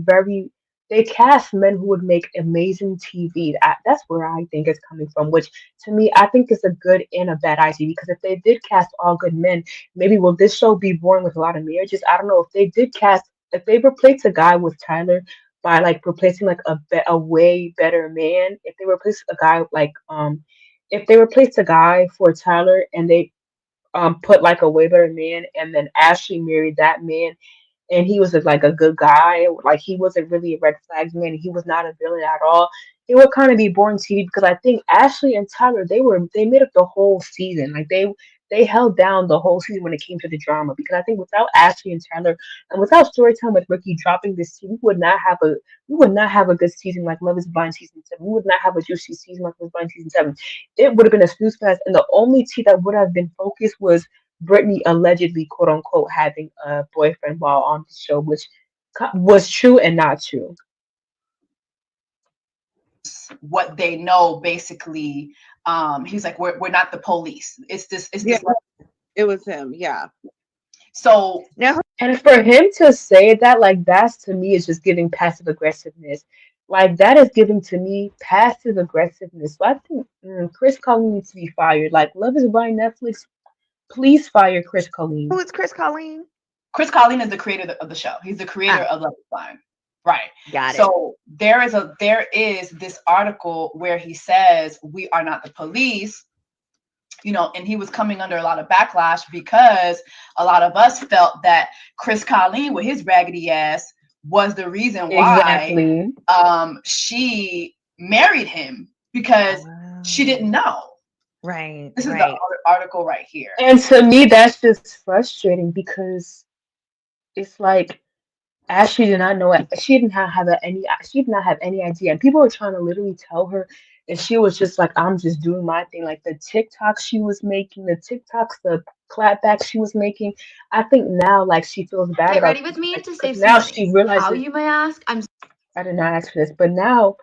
[SPEAKER 1] men who would make amazing TV. That's where I think it's coming from, which to me I think is a good and a bad idea because if they did cast all good men, maybe will this show be boring with a lot of marriages? I don't know. If they replace a guy with Tyler by like replacing like a way better man. If they replace a guy like if they replace a guy for Tyler and they put like a way better man and then Ashley married that man and he was like a good guy. Like he wasn't really a red flags man. He was not a villain at all. It would kind of be boring TV because I think Ashley and Tyler they made up the whole season. Like they held down the whole season when it came to the drama because I think without Ashley and Tyler and without storytelling with Ricky dropping this season, we would not have a good season like Love Is Blind season 7. We would not have a juicy season like Love Is Blind season 7. It would have been a snooze fest, and the only tea that would have been focused was Brittany allegedly, quote unquote, having a boyfriend while on the show, which was true and not true.
[SPEAKER 4] What they know basically. He's like, we're not the police. It's
[SPEAKER 2] Yeah,
[SPEAKER 4] this.
[SPEAKER 2] it was him. Yeah.
[SPEAKER 4] So
[SPEAKER 3] Now,
[SPEAKER 1] And for him to say that, like, that's to me is just giving passive aggressiveness. Like, that is giving to me passive aggressiveness. So I think Chris Colleen needs to be fired. Like, Love is Blind Netflix, please fire Chris
[SPEAKER 3] who
[SPEAKER 1] Colleen.
[SPEAKER 3] is Chris Colleen?
[SPEAKER 4] Chris Colleen is the creator of the show. He's the creator
[SPEAKER 3] Ah,
[SPEAKER 4] of Love Is Blind. Right.
[SPEAKER 3] got it.
[SPEAKER 4] So there is this article where he says we are not the police, and he was coming under a lot of backlash because a lot of us felt that Chris Colleen with his raggedy ass was the reason why
[SPEAKER 1] Exactly.
[SPEAKER 4] she married him because she
[SPEAKER 3] Wow.
[SPEAKER 4] didn't know.
[SPEAKER 3] Right,
[SPEAKER 4] This is the
[SPEAKER 3] right.
[SPEAKER 4] other article right here.
[SPEAKER 1] And to me, that's just frustrating because it's like Ashley did not know it. She didn't have any. She did not have any idea, and people were trying to literally tell her, and she was just like, "I'm just doing my thing." Like the TikToks she was making, the clapbacks she was making. I think now, like she feels bad
[SPEAKER 5] Get
[SPEAKER 1] about
[SPEAKER 5] ready with
[SPEAKER 1] things,
[SPEAKER 5] me
[SPEAKER 1] like
[SPEAKER 5] to
[SPEAKER 1] because
[SPEAKER 5] save some
[SPEAKER 1] now
[SPEAKER 5] money.
[SPEAKER 1] she
[SPEAKER 5] How,
[SPEAKER 1] realizes
[SPEAKER 5] you may ask? I'm
[SPEAKER 1] I did not ask for this, but now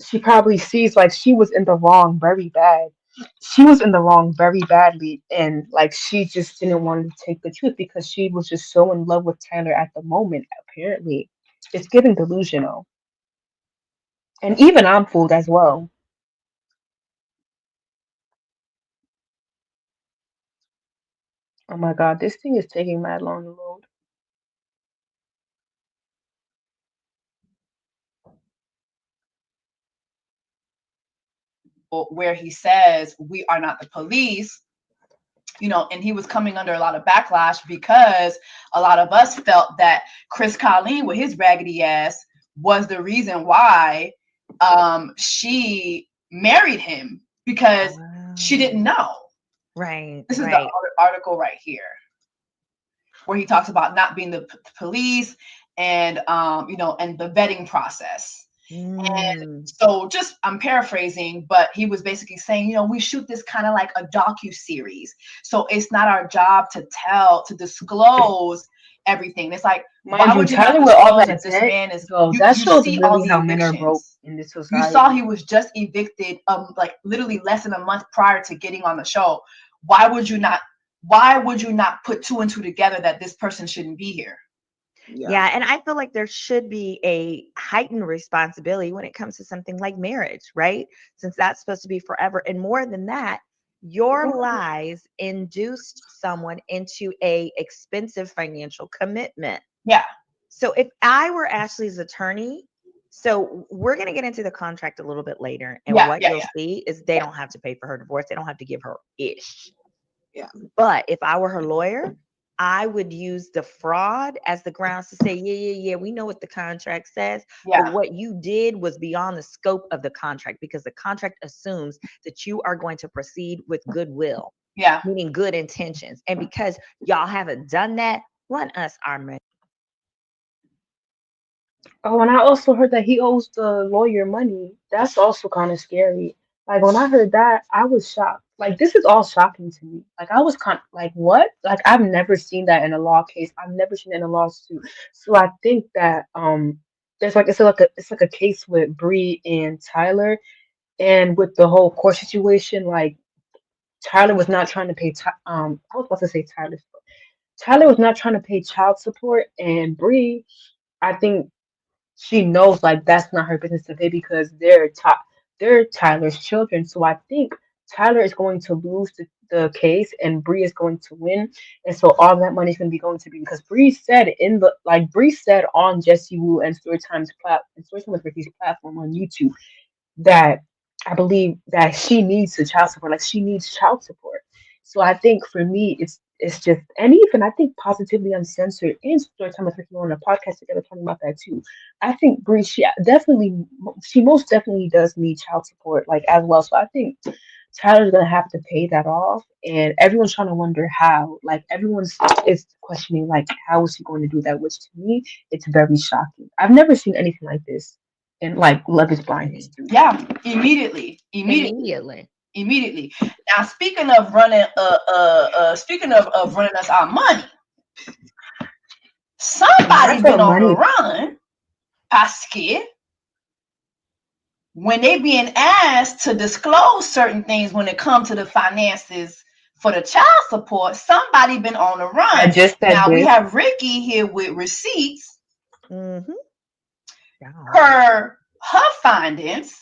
[SPEAKER 1] she probably sees like she was in the wrong very bad. She was in the wrong very badly, and like she just didn't want to take the truth because she was just so in love with Tyler at the moment. Apparently, it's giving delusional, and even I'm fooled as well. Oh my god, this thing is taking mad long to load.
[SPEAKER 4] Where he says we are not the police, and he was coming under a lot of backlash because a lot of us felt that Chris Colleen with his raggedy ass was the reason why she married him because she didn't
[SPEAKER 3] Wow.
[SPEAKER 4] know.
[SPEAKER 3] Right,
[SPEAKER 4] This is the
[SPEAKER 3] right.
[SPEAKER 4] other article right here where he talks about not being the police and and the vetting process. And
[SPEAKER 3] Mm,
[SPEAKER 4] so just I'm paraphrasing, but he was basically saying, we shoot this kind of like a docu-series. So it's not our job to disclose everything. It's like,
[SPEAKER 1] Mind
[SPEAKER 4] why
[SPEAKER 1] you,
[SPEAKER 4] would you not
[SPEAKER 1] Tyler with all
[SPEAKER 4] disclose
[SPEAKER 1] that
[SPEAKER 4] that this
[SPEAKER 1] debt,
[SPEAKER 4] man is
[SPEAKER 1] so that
[SPEAKER 4] you
[SPEAKER 1] shows
[SPEAKER 4] see all
[SPEAKER 1] really
[SPEAKER 4] the
[SPEAKER 1] how men are broke
[SPEAKER 4] evictions.
[SPEAKER 1] in this
[SPEAKER 4] You saw he
[SPEAKER 1] society.
[SPEAKER 4] was just evicted like literally less than a month prior to getting on the show. Why would you not put two and two together that this person shouldn't be here?
[SPEAKER 2] Yeah.
[SPEAKER 3] yeah, and I feel like there should be a heightened responsibility when it comes to something like marriage, right? Since that's supposed to be forever. And more than that, your lies induced someone into a expensive financial commitment.
[SPEAKER 4] Yeah.
[SPEAKER 3] So if I were Ashley's attorney, so we're going to get into the contract a little bit later, and
[SPEAKER 4] Yeah,
[SPEAKER 3] what
[SPEAKER 4] yeah,
[SPEAKER 3] you'll
[SPEAKER 4] yeah.
[SPEAKER 3] see is they don't have to pay for her divorce. They don't have to give her ish.
[SPEAKER 2] Yeah.
[SPEAKER 3] But if I were her lawyer, I would use the fraud as the grounds to say, yeah, we know what the contract says, but
[SPEAKER 4] Yeah.
[SPEAKER 3] what you did was beyond the scope of the contract because the contract assumes that you are going to proceed with goodwill,
[SPEAKER 4] Yeah.
[SPEAKER 3] meaning good intentions. And because y'all haven't done that, run us our money.
[SPEAKER 5] Oh, and I also heard that he owes the lawyer money. That's also kind of scary. Like when I heard that, I was shocked. Like this is all shocking to me. Like I was kind like what? Like I've never seen that in a law case. I've never seen it in a lawsuit. So I think that there's like it's like a case with Bree and Tyler, and with the whole court situation. Like Tyler was not trying to pay. I was about to say Tyler. Tyler was not trying to pay child support, and Bree, I think she knows like that's not her business to pay because they're Tyler's children. So I think Tyler is going to lose the case and Bree is going to win. And so all that money is going to be going to Bree because Bree said on Jesse Wu and Storytime with Ricky's platform on YouTube that I believe that she needs the child support. Like she needs child support. So I think for me, it's just, and even I think Positively Uncensored and Storytime with Ricky on a podcast together talking about that too. I think Bree, she most definitely does need child support like as well. So I think Tyler's gonna have to pay that off, and everyone's trying to wonder how. Like everyone's is questioning like how is he going to do that? Which to me, it's very shocking. I've never seen anything like this in like Love Is Blind history.
[SPEAKER 4] Yeah. Immediately. Now, speaking of running, of running us our money, somebody
[SPEAKER 5] Not your
[SPEAKER 4] been on the
[SPEAKER 5] money.
[SPEAKER 4] run, Pascal, when they being asked to disclose certain things when it comes to the finances for the child support. Somebody been on the
[SPEAKER 5] I
[SPEAKER 4] run.
[SPEAKER 5] just said
[SPEAKER 4] Now we
[SPEAKER 5] this.
[SPEAKER 4] have Ricky here with receipts
[SPEAKER 3] Mm-hmm.
[SPEAKER 4] per her findings.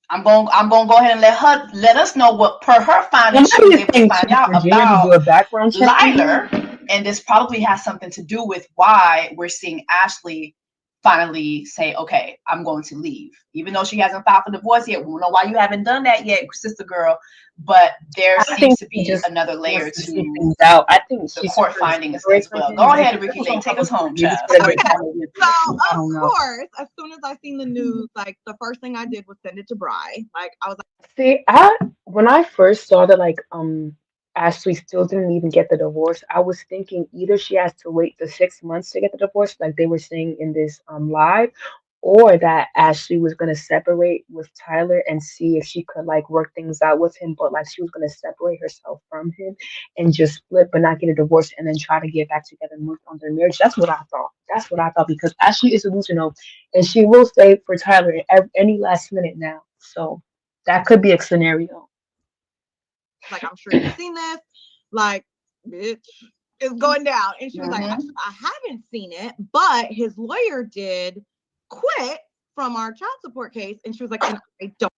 [SPEAKER 4] I'm going to go ahead and let us know what per her findings she
[SPEAKER 5] Somebody
[SPEAKER 4] was
[SPEAKER 5] is
[SPEAKER 4] able to
[SPEAKER 5] saying
[SPEAKER 4] find
[SPEAKER 5] to
[SPEAKER 4] out
[SPEAKER 5] Virginia to do
[SPEAKER 4] about
[SPEAKER 5] a background check on him.
[SPEAKER 4] Liler, and this probably has something to do with why we're seeing Ashley finally say, okay, I'm going to leave. Even though she hasn't filed for divorce yet. We don't know why you haven't done that yet, sister girl. But there
[SPEAKER 5] I
[SPEAKER 4] seems
[SPEAKER 5] think
[SPEAKER 4] to
[SPEAKER 5] she
[SPEAKER 4] be
[SPEAKER 5] just
[SPEAKER 4] another layer
[SPEAKER 5] wants to see
[SPEAKER 4] to
[SPEAKER 5] things out. I think
[SPEAKER 4] the
[SPEAKER 5] she's
[SPEAKER 4] court
[SPEAKER 5] trying to
[SPEAKER 4] findings
[SPEAKER 5] separate
[SPEAKER 4] as
[SPEAKER 5] from
[SPEAKER 4] well.
[SPEAKER 5] him.
[SPEAKER 4] Go
[SPEAKER 5] Maybe
[SPEAKER 4] ahead, Ricky
[SPEAKER 5] that's
[SPEAKER 4] Lake.
[SPEAKER 5] what
[SPEAKER 4] Take
[SPEAKER 5] I
[SPEAKER 4] us
[SPEAKER 5] was doing.
[SPEAKER 4] home,
[SPEAKER 5] Maybe
[SPEAKER 4] child.
[SPEAKER 5] she's gonna get
[SPEAKER 2] Okay,
[SPEAKER 5] tired of it.
[SPEAKER 2] so
[SPEAKER 5] I
[SPEAKER 2] of
[SPEAKER 5] don't know.
[SPEAKER 2] course, as soon as I seen the news, like the first thing I did was send it to Bri. Like I was
[SPEAKER 5] See, when I first saw that like Ashley still didn't even get the divorce, I was thinking either she has to wait the 6 months to get the divorce, like they were saying in this live, or that Ashley was gonna separate with Tyler and see if she could like work things out with him, but like she was gonna separate herself from him and just split but not get a divorce and then try to get back together and work on their marriage. That's what I thought. That's what I thought because Ashley is delusional and she will stay for Tyler at any last minute now. So that could be a scenario.
[SPEAKER 2] like, I'm sure you've seen this. Like, bitch is going down. And she was like,
[SPEAKER 4] Mm-hmm.
[SPEAKER 2] I haven't seen it, but his lawyer did quit from our child support case. And she was like, and I don't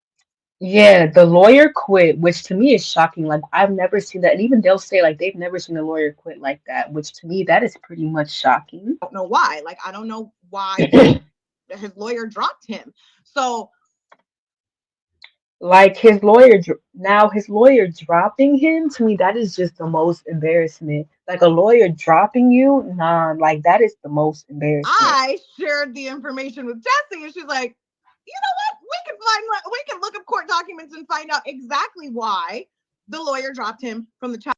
[SPEAKER 5] Yeah, the lawyer quit, which to me is shocking. Like I've never seen that, and even they'll say like they've never seen a lawyer quit like that, which to me that is pretty much shocking.
[SPEAKER 2] know why. Like, I don't know why his lawyer dropped him. So
[SPEAKER 5] Like his lawyer dropping him to me that is just the most embarrassment. Like a lawyer dropping you, nah, like that is the most embarrassment.
[SPEAKER 2] I shared the information with Jessie, and she's like, you know what? We can look up court documents and find out exactly why the lawyer dropped him from the child.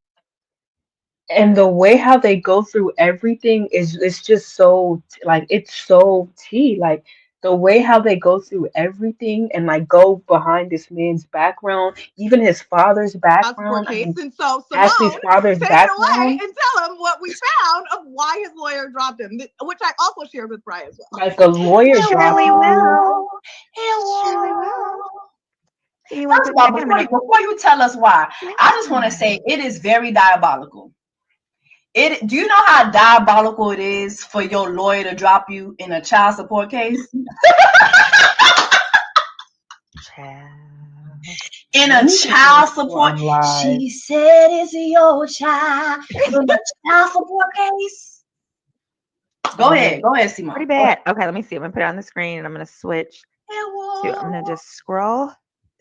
[SPEAKER 5] And the way how they go through everything is it's just so like it's so tea. Like the way how they go through everything and like go behind this man's background, even his father's
[SPEAKER 2] Child support
[SPEAKER 5] background. I
[SPEAKER 2] case.
[SPEAKER 5] mean,
[SPEAKER 2] And so
[SPEAKER 5] Ashley's
[SPEAKER 2] Simone,
[SPEAKER 5] father's
[SPEAKER 2] take it away
[SPEAKER 5] background.
[SPEAKER 2] and tell him what we found of why his lawyer dropped him, which I also shared with Bri as well.
[SPEAKER 5] Like the lawyer
[SPEAKER 3] Surely
[SPEAKER 5] dropping you.
[SPEAKER 3] will. Surely will. You want
[SPEAKER 4] First
[SPEAKER 3] to
[SPEAKER 4] of all,
[SPEAKER 3] check him in
[SPEAKER 4] before you tell us why, I just want to
[SPEAKER 3] a
[SPEAKER 4] say it is very diabolical. Do you know how diabolical it is for your lawyer to drop you in a child support case?
[SPEAKER 3] child.
[SPEAKER 4] In
[SPEAKER 5] Let
[SPEAKER 4] a
[SPEAKER 5] me see
[SPEAKER 4] child
[SPEAKER 5] this for
[SPEAKER 4] support,
[SPEAKER 5] live.
[SPEAKER 4] she said it's your child. In a child support case. Go ahead,
[SPEAKER 3] Pretty
[SPEAKER 4] Simone.
[SPEAKER 3] bad. Okay, let me see. I'm gonna put it on the screen and I'm gonna switch to. I'm gonna just scroll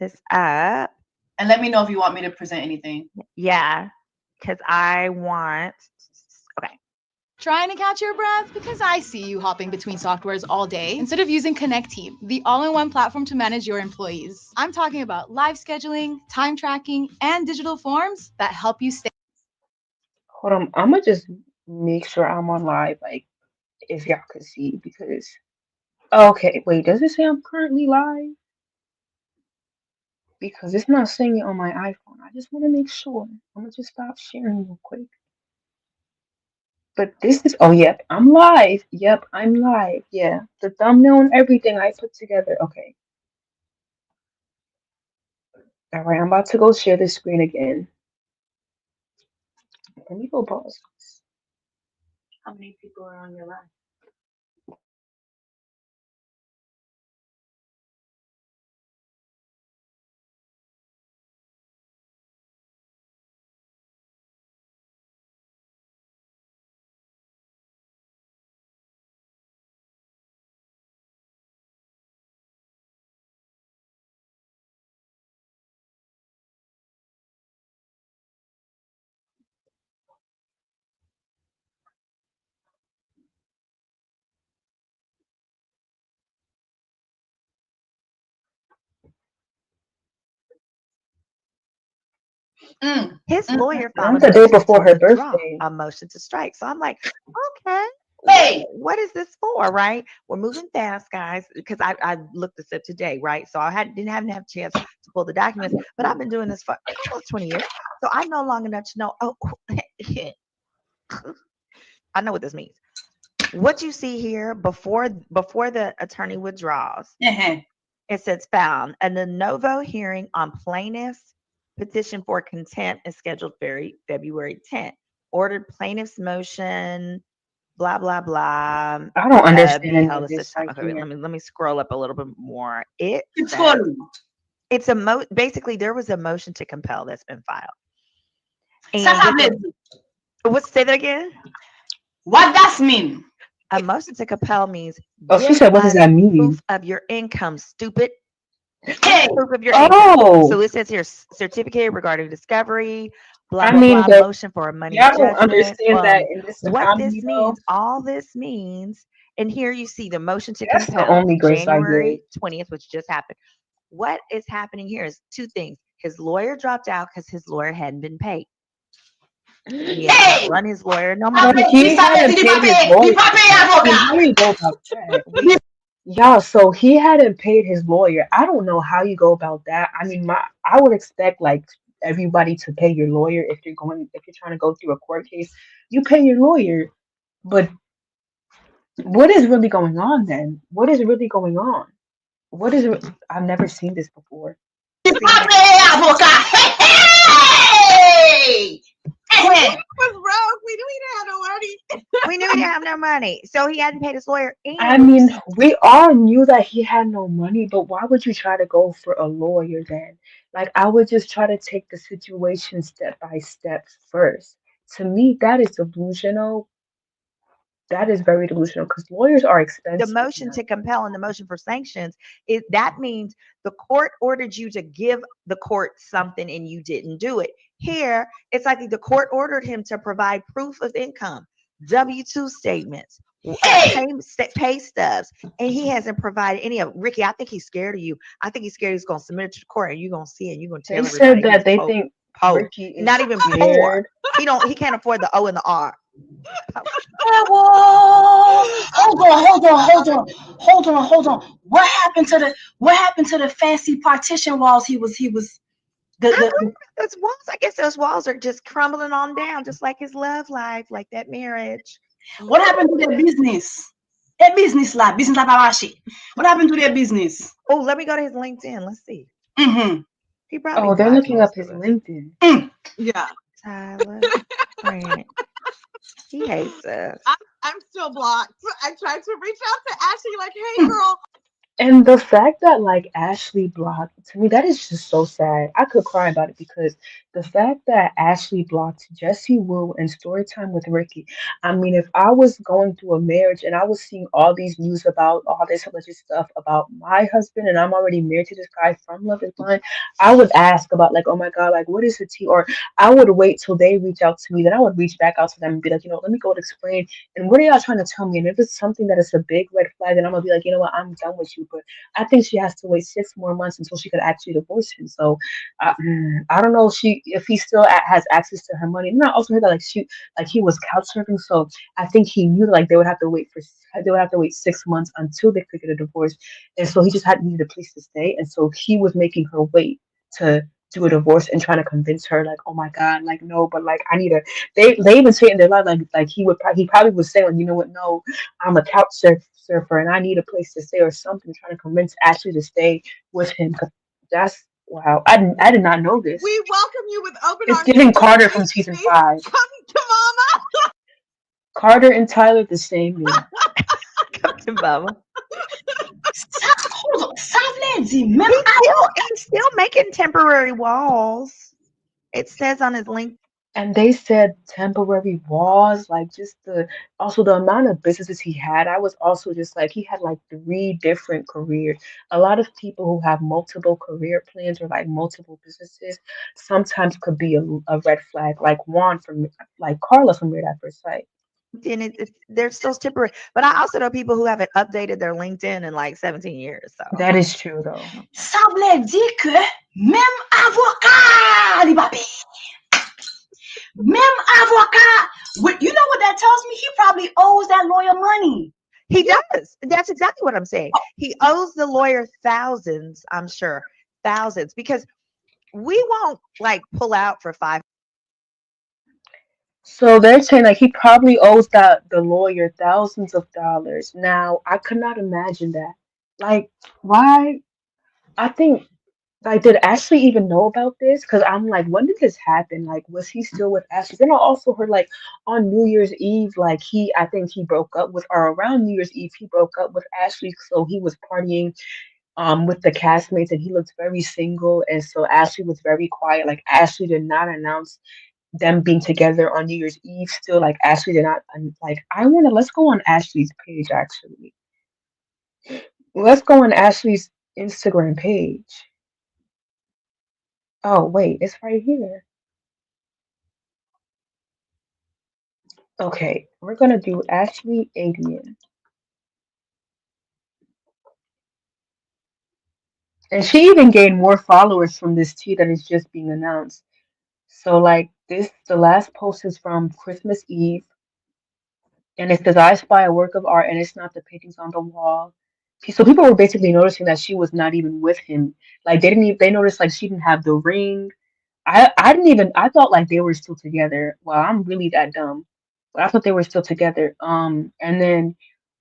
[SPEAKER 3] this up.
[SPEAKER 4] And let me know if you want me to present anything.
[SPEAKER 3] Yeah, because I want. Okay,
[SPEAKER 6] Trying to catch your breath? Because I see you hopping between softwares all day instead of using Connect Team, the all-in-one platform to manage your employees. I'm talking about live scheduling, time tracking, and digital forms that help you stay.
[SPEAKER 5] Hold on, I'm gonna just make sure I'm on live, like if y'all could see, because okay, wait, does it say I'm currently live? Because it's not saying it on my iPhone. I just want to make sure. I'm gonna just stop sharing real quick. But this is, oh, yep, I'm live. Yep, I'm live. Yeah, the thumbnail and everything I put together. Okay. All right, I'm about to go share the screen again. Let me go pause this. How many people are on your live?
[SPEAKER 3] His lawyer filed
[SPEAKER 5] Not
[SPEAKER 3] a
[SPEAKER 5] the day
[SPEAKER 3] motion to
[SPEAKER 5] before her
[SPEAKER 3] withdraw,
[SPEAKER 5] birthday.
[SPEAKER 3] a motion to strike. So I'm like, okay,
[SPEAKER 4] Hey,
[SPEAKER 3] what is this for, right? We're moving fast, guys, because I looked this up today, right? So I didn't have a chance to pull the documents, but I've been doing this for almost 20 years. So I know long enough to know, oh, I know what this means. What you see here before the attorney withdraws, it says found a de novo hearing on plaintiff's petition for contempt is scheduled February 10th. Ordered plaintiff's motion, blah blah blah.
[SPEAKER 5] I don't understand
[SPEAKER 3] Be
[SPEAKER 5] any
[SPEAKER 3] held
[SPEAKER 5] of
[SPEAKER 3] at
[SPEAKER 5] this
[SPEAKER 3] such time.
[SPEAKER 5] right
[SPEAKER 3] Okay, wait,
[SPEAKER 5] here.
[SPEAKER 3] let me scroll up a little bit more. It
[SPEAKER 4] it's
[SPEAKER 3] says
[SPEAKER 4] good.
[SPEAKER 3] it's basically there was a motion to compel that's been filed. And say that again?
[SPEAKER 4] What does mean?
[SPEAKER 3] A motion to compel means
[SPEAKER 5] Oh, she
[SPEAKER 3] give
[SPEAKER 5] said, what does
[SPEAKER 3] us
[SPEAKER 5] that mean?
[SPEAKER 3] proof of your income, stupid.
[SPEAKER 4] Hey,
[SPEAKER 3] Proof of your income.
[SPEAKER 5] Oh,
[SPEAKER 3] So it says here certificate regarding discovery, blah
[SPEAKER 5] I
[SPEAKER 3] blah
[SPEAKER 5] mean,
[SPEAKER 3] blah,
[SPEAKER 5] but
[SPEAKER 3] motion for a money
[SPEAKER 5] y'all don't
[SPEAKER 3] judgment.
[SPEAKER 5] understand that in this
[SPEAKER 3] What this
[SPEAKER 5] economy, though.
[SPEAKER 3] means, all this means, and here you see the motion to
[SPEAKER 5] That's the
[SPEAKER 3] compel,
[SPEAKER 5] only grace I get.
[SPEAKER 3] January 20th, which just happened. What is happening here is two things. His lawyer dropped out because his lawyer hadn't been paid. He had to
[SPEAKER 4] hey,
[SPEAKER 3] run his lawyer no
[SPEAKER 5] But
[SPEAKER 3] money.
[SPEAKER 5] he hadn't paid his lawyer. I mean, how do you go about that? Yeah, so he hadn't paid his lawyer. I don't know how you go about that. I mean, I would expect like everybody to pay your lawyer if you're trying to go through a court case. You pay your lawyer, but what is really going on then? What is really going on? What is it? I've never seen this before.
[SPEAKER 4] Hey!
[SPEAKER 2] was broke. We knew he didn't have no money.
[SPEAKER 3] We knew he didn't have no money, so he hadn't paid his lawyer.
[SPEAKER 5] I
[SPEAKER 3] And
[SPEAKER 5] mean, we all knew that he had no money, but why would you try to go for a lawyer then? Like, I would just try to take the situation step by step first. To me, that is delusional. That is very delusional because lawyers are
[SPEAKER 3] the
[SPEAKER 5] expensive
[SPEAKER 3] motion
[SPEAKER 5] now.
[SPEAKER 3] to compel and the motion for sanctions, that means the court ordered you to give the court something and you didn't do it. Here, it's like the court ordered him to provide proof of income, W-2 statements, pay stubs, and he hasn't provided any of it. Ricky, I think he's scared of you. I think he's scared he's going to submit it to the court and you're going to see it. You're going to
[SPEAKER 5] They
[SPEAKER 3] tell
[SPEAKER 5] said
[SPEAKER 3] everybody
[SPEAKER 5] that
[SPEAKER 3] he's
[SPEAKER 5] they
[SPEAKER 3] poor.
[SPEAKER 5] think
[SPEAKER 3] Poor.
[SPEAKER 5] Ricky is
[SPEAKER 3] Not even poor.
[SPEAKER 5] scared.
[SPEAKER 3] He can't afford the O and the R.
[SPEAKER 4] Hold on. What happened to the fancy partition walls? He was the
[SPEAKER 3] Those walls, I guess those walls are just crumbling on down, just like his love life, like that marriage.
[SPEAKER 4] what happened to their business? Business lab Awashi. What happened to their business?
[SPEAKER 3] Oh, let me go to his LinkedIn. Let's see.
[SPEAKER 4] Mm-hmm.
[SPEAKER 3] He probably
[SPEAKER 5] Oh, they're
[SPEAKER 3] blocked
[SPEAKER 5] looking up
[SPEAKER 3] most
[SPEAKER 5] his
[SPEAKER 3] of us.
[SPEAKER 5] LinkedIn.
[SPEAKER 2] Yeah.
[SPEAKER 3] Tyler Grant. He hates us.
[SPEAKER 2] I'm still blocked. I tried to reach out to Ashley, like, hey, girl,
[SPEAKER 5] And the fact that like Ashley blocked to me, that is just so sad. I could cry about it because the fact that Ashley blocked Jesse Wu and story time with Ricky. I mean, if I was going through a marriage and I was seeing all these news about all this alleged stuff about my husband and I'm already married to this guy from Love is Blind, I would ask about like, oh my God, like what is the tea? Or I would wait till they reach out to me, then I would reach back out to them and be like, let me go and explain and what are y'all trying to tell me? And if it's something that is a big red flag, then I'm gonna be like, you know what, I'm done with you. But I think she has to wait 6 more months until she could actually divorce him. So I don't know if he still has access to her money. And I also heard that like he was couch surfing, so I think he knew like they would have to wait 6 months until they could get a divorce, and so he just had needed a place to stay, and so he was making her wait to do a divorce and trying to convince her like, oh my God, like no, but like I need a they even say in their life like he probably was saying like, you know what, no, I'm a surfer and I need a place to stay or something, trying to convince Ashley to stay with him. 'Cause that's wow. I did not know this.
[SPEAKER 2] We welcome you with open
[SPEAKER 5] It's
[SPEAKER 2] arms.
[SPEAKER 5] giving
[SPEAKER 2] Please,
[SPEAKER 5] Carter from
[SPEAKER 2] please,
[SPEAKER 5] season
[SPEAKER 2] please
[SPEAKER 5] 5.
[SPEAKER 2] come to mama.
[SPEAKER 5] Carter and Tyler the same year.
[SPEAKER 3] Come to mama.
[SPEAKER 4] Hold on. Savledi, même
[SPEAKER 3] He's still making temporary walls. It says on his link.
[SPEAKER 5] And they said temporary walls, like just the amount of businesses he had. I was also just like he had like 3 different careers. A lot of people who have multiple career plans or like multiple businesses sometimes could be a red flag, like Juan from like Carla from Weird at First Sight.
[SPEAKER 3] And they're still temporary. But I also know people who haven't updated their LinkedIn in like 17 years. So
[SPEAKER 5] That is true though.
[SPEAKER 4] ça voulait dire que même avocat, les papis, même avocat, you know what that tells me? He probably owes that lawyer money.
[SPEAKER 3] he does. That's exactly what I'm saying. He owes the lawyer thousands, I'm sure. Thousands. Because we won't like pull out for five.
[SPEAKER 5] So they're saying like he probably owes the lawyer thousands of dollars. Now I could not imagine that. Like why? I think like did Ashley even know about this? Because I'm like, when did this happen? Like was he still with Ashley? Then I also heard like on New Year's Eve, like I think he broke up with or around New Year's Eve he broke up with Ashley. So he was partying with the castmates and he looked very single and so Ashley was very quiet. Like Ashley did not announce them being together on New Year's Eve still. Like Ashley did not like I wanna let's go on Ashley's page actually. Let's go on Ashley's Instagram page. Oh wait, it's right here. Okay, we're gonna do Ashley Adian. And she even gained more followers from this tea that is just being announced. So like this the last post is from Christmas Eve and it says I spy a work of art and it's not the paintings on the wall. So people were basically noticing that she was not even with him. Like they didn't even they noticed like she didn't have the ring. I didn't even I thought like they were still together. Wow, I'm really that dumb. But I thought they were still together. And then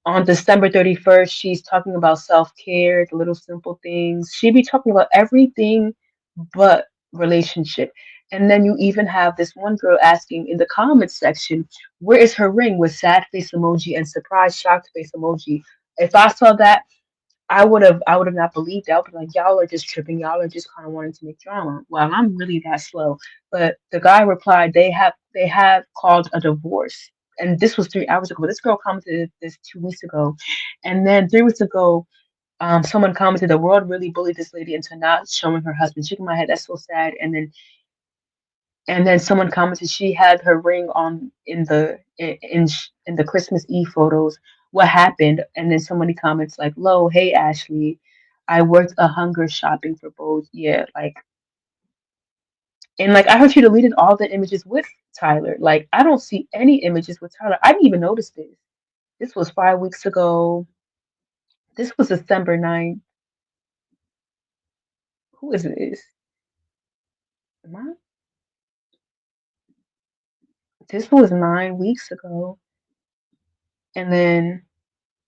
[SPEAKER 5] on December 31st, she's talking about self-care, the little simple things. She'd be talking about everything but relationship. And then you even have this one girl asking in the comments section, where is her ring with sad face emoji and surprise shocked face emoji? If I saw that, I would have not believed that. I would be like, y'all are just tripping. Y'all are just kind of wanting to make drama. Well, I'm really that slow. But the guy replied, they have called a divorce. And this was 3 hours ago. But this girl commented this 2 weeks ago. And then 3 weeks ago, someone commented, the world really bullied this lady into not showing her husband. Shaking my head, that's so sad. And then someone commented she had her ring on in the Christmas Eve photos. What happened? And then somebody comments like, "Lo, hey Ashley, I worked a hunger shopping for both." Yeah, like and like I heard she deleted all the images with Tyler. Like I don't see any images with Tyler. I didn't even notice this. This was 5 weeks ago. This was December 9th. Who is this? Am I? This was 9 weeks ago. And then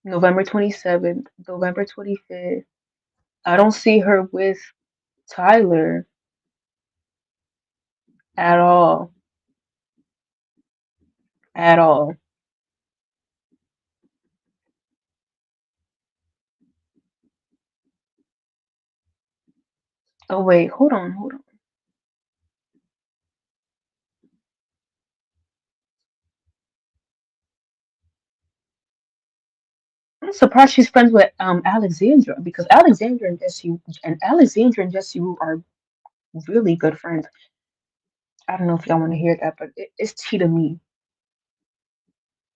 [SPEAKER 5] November 27th, November 25th. I don't see her with Tyler at all. At all. Oh wait, hold on. I'm surprised she's friends with Alexandra because Alexandra and Jesse Wu are really good friends. I don't know if y'all want to hear that, but it's tea to me.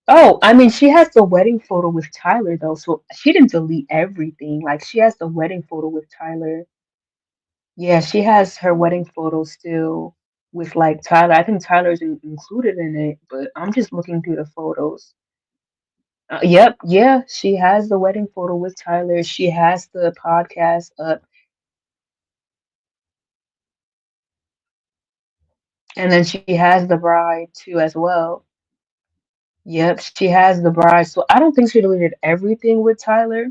[SPEAKER 5] Oh, I mean, she has the wedding photo with Tyler though, so she didn't delete everything. Like she has the wedding photo with Tyler. Yeah, she has her wedding photo still with like Tyler. I think Tyler's included in it, but I'm just looking through the photos. Yep, yeah, she has the wedding photo with Tyler. She has the podcast up, and then she has the bride too as well. Yep, she has the bride. So I don't think she deleted everything with Tyler.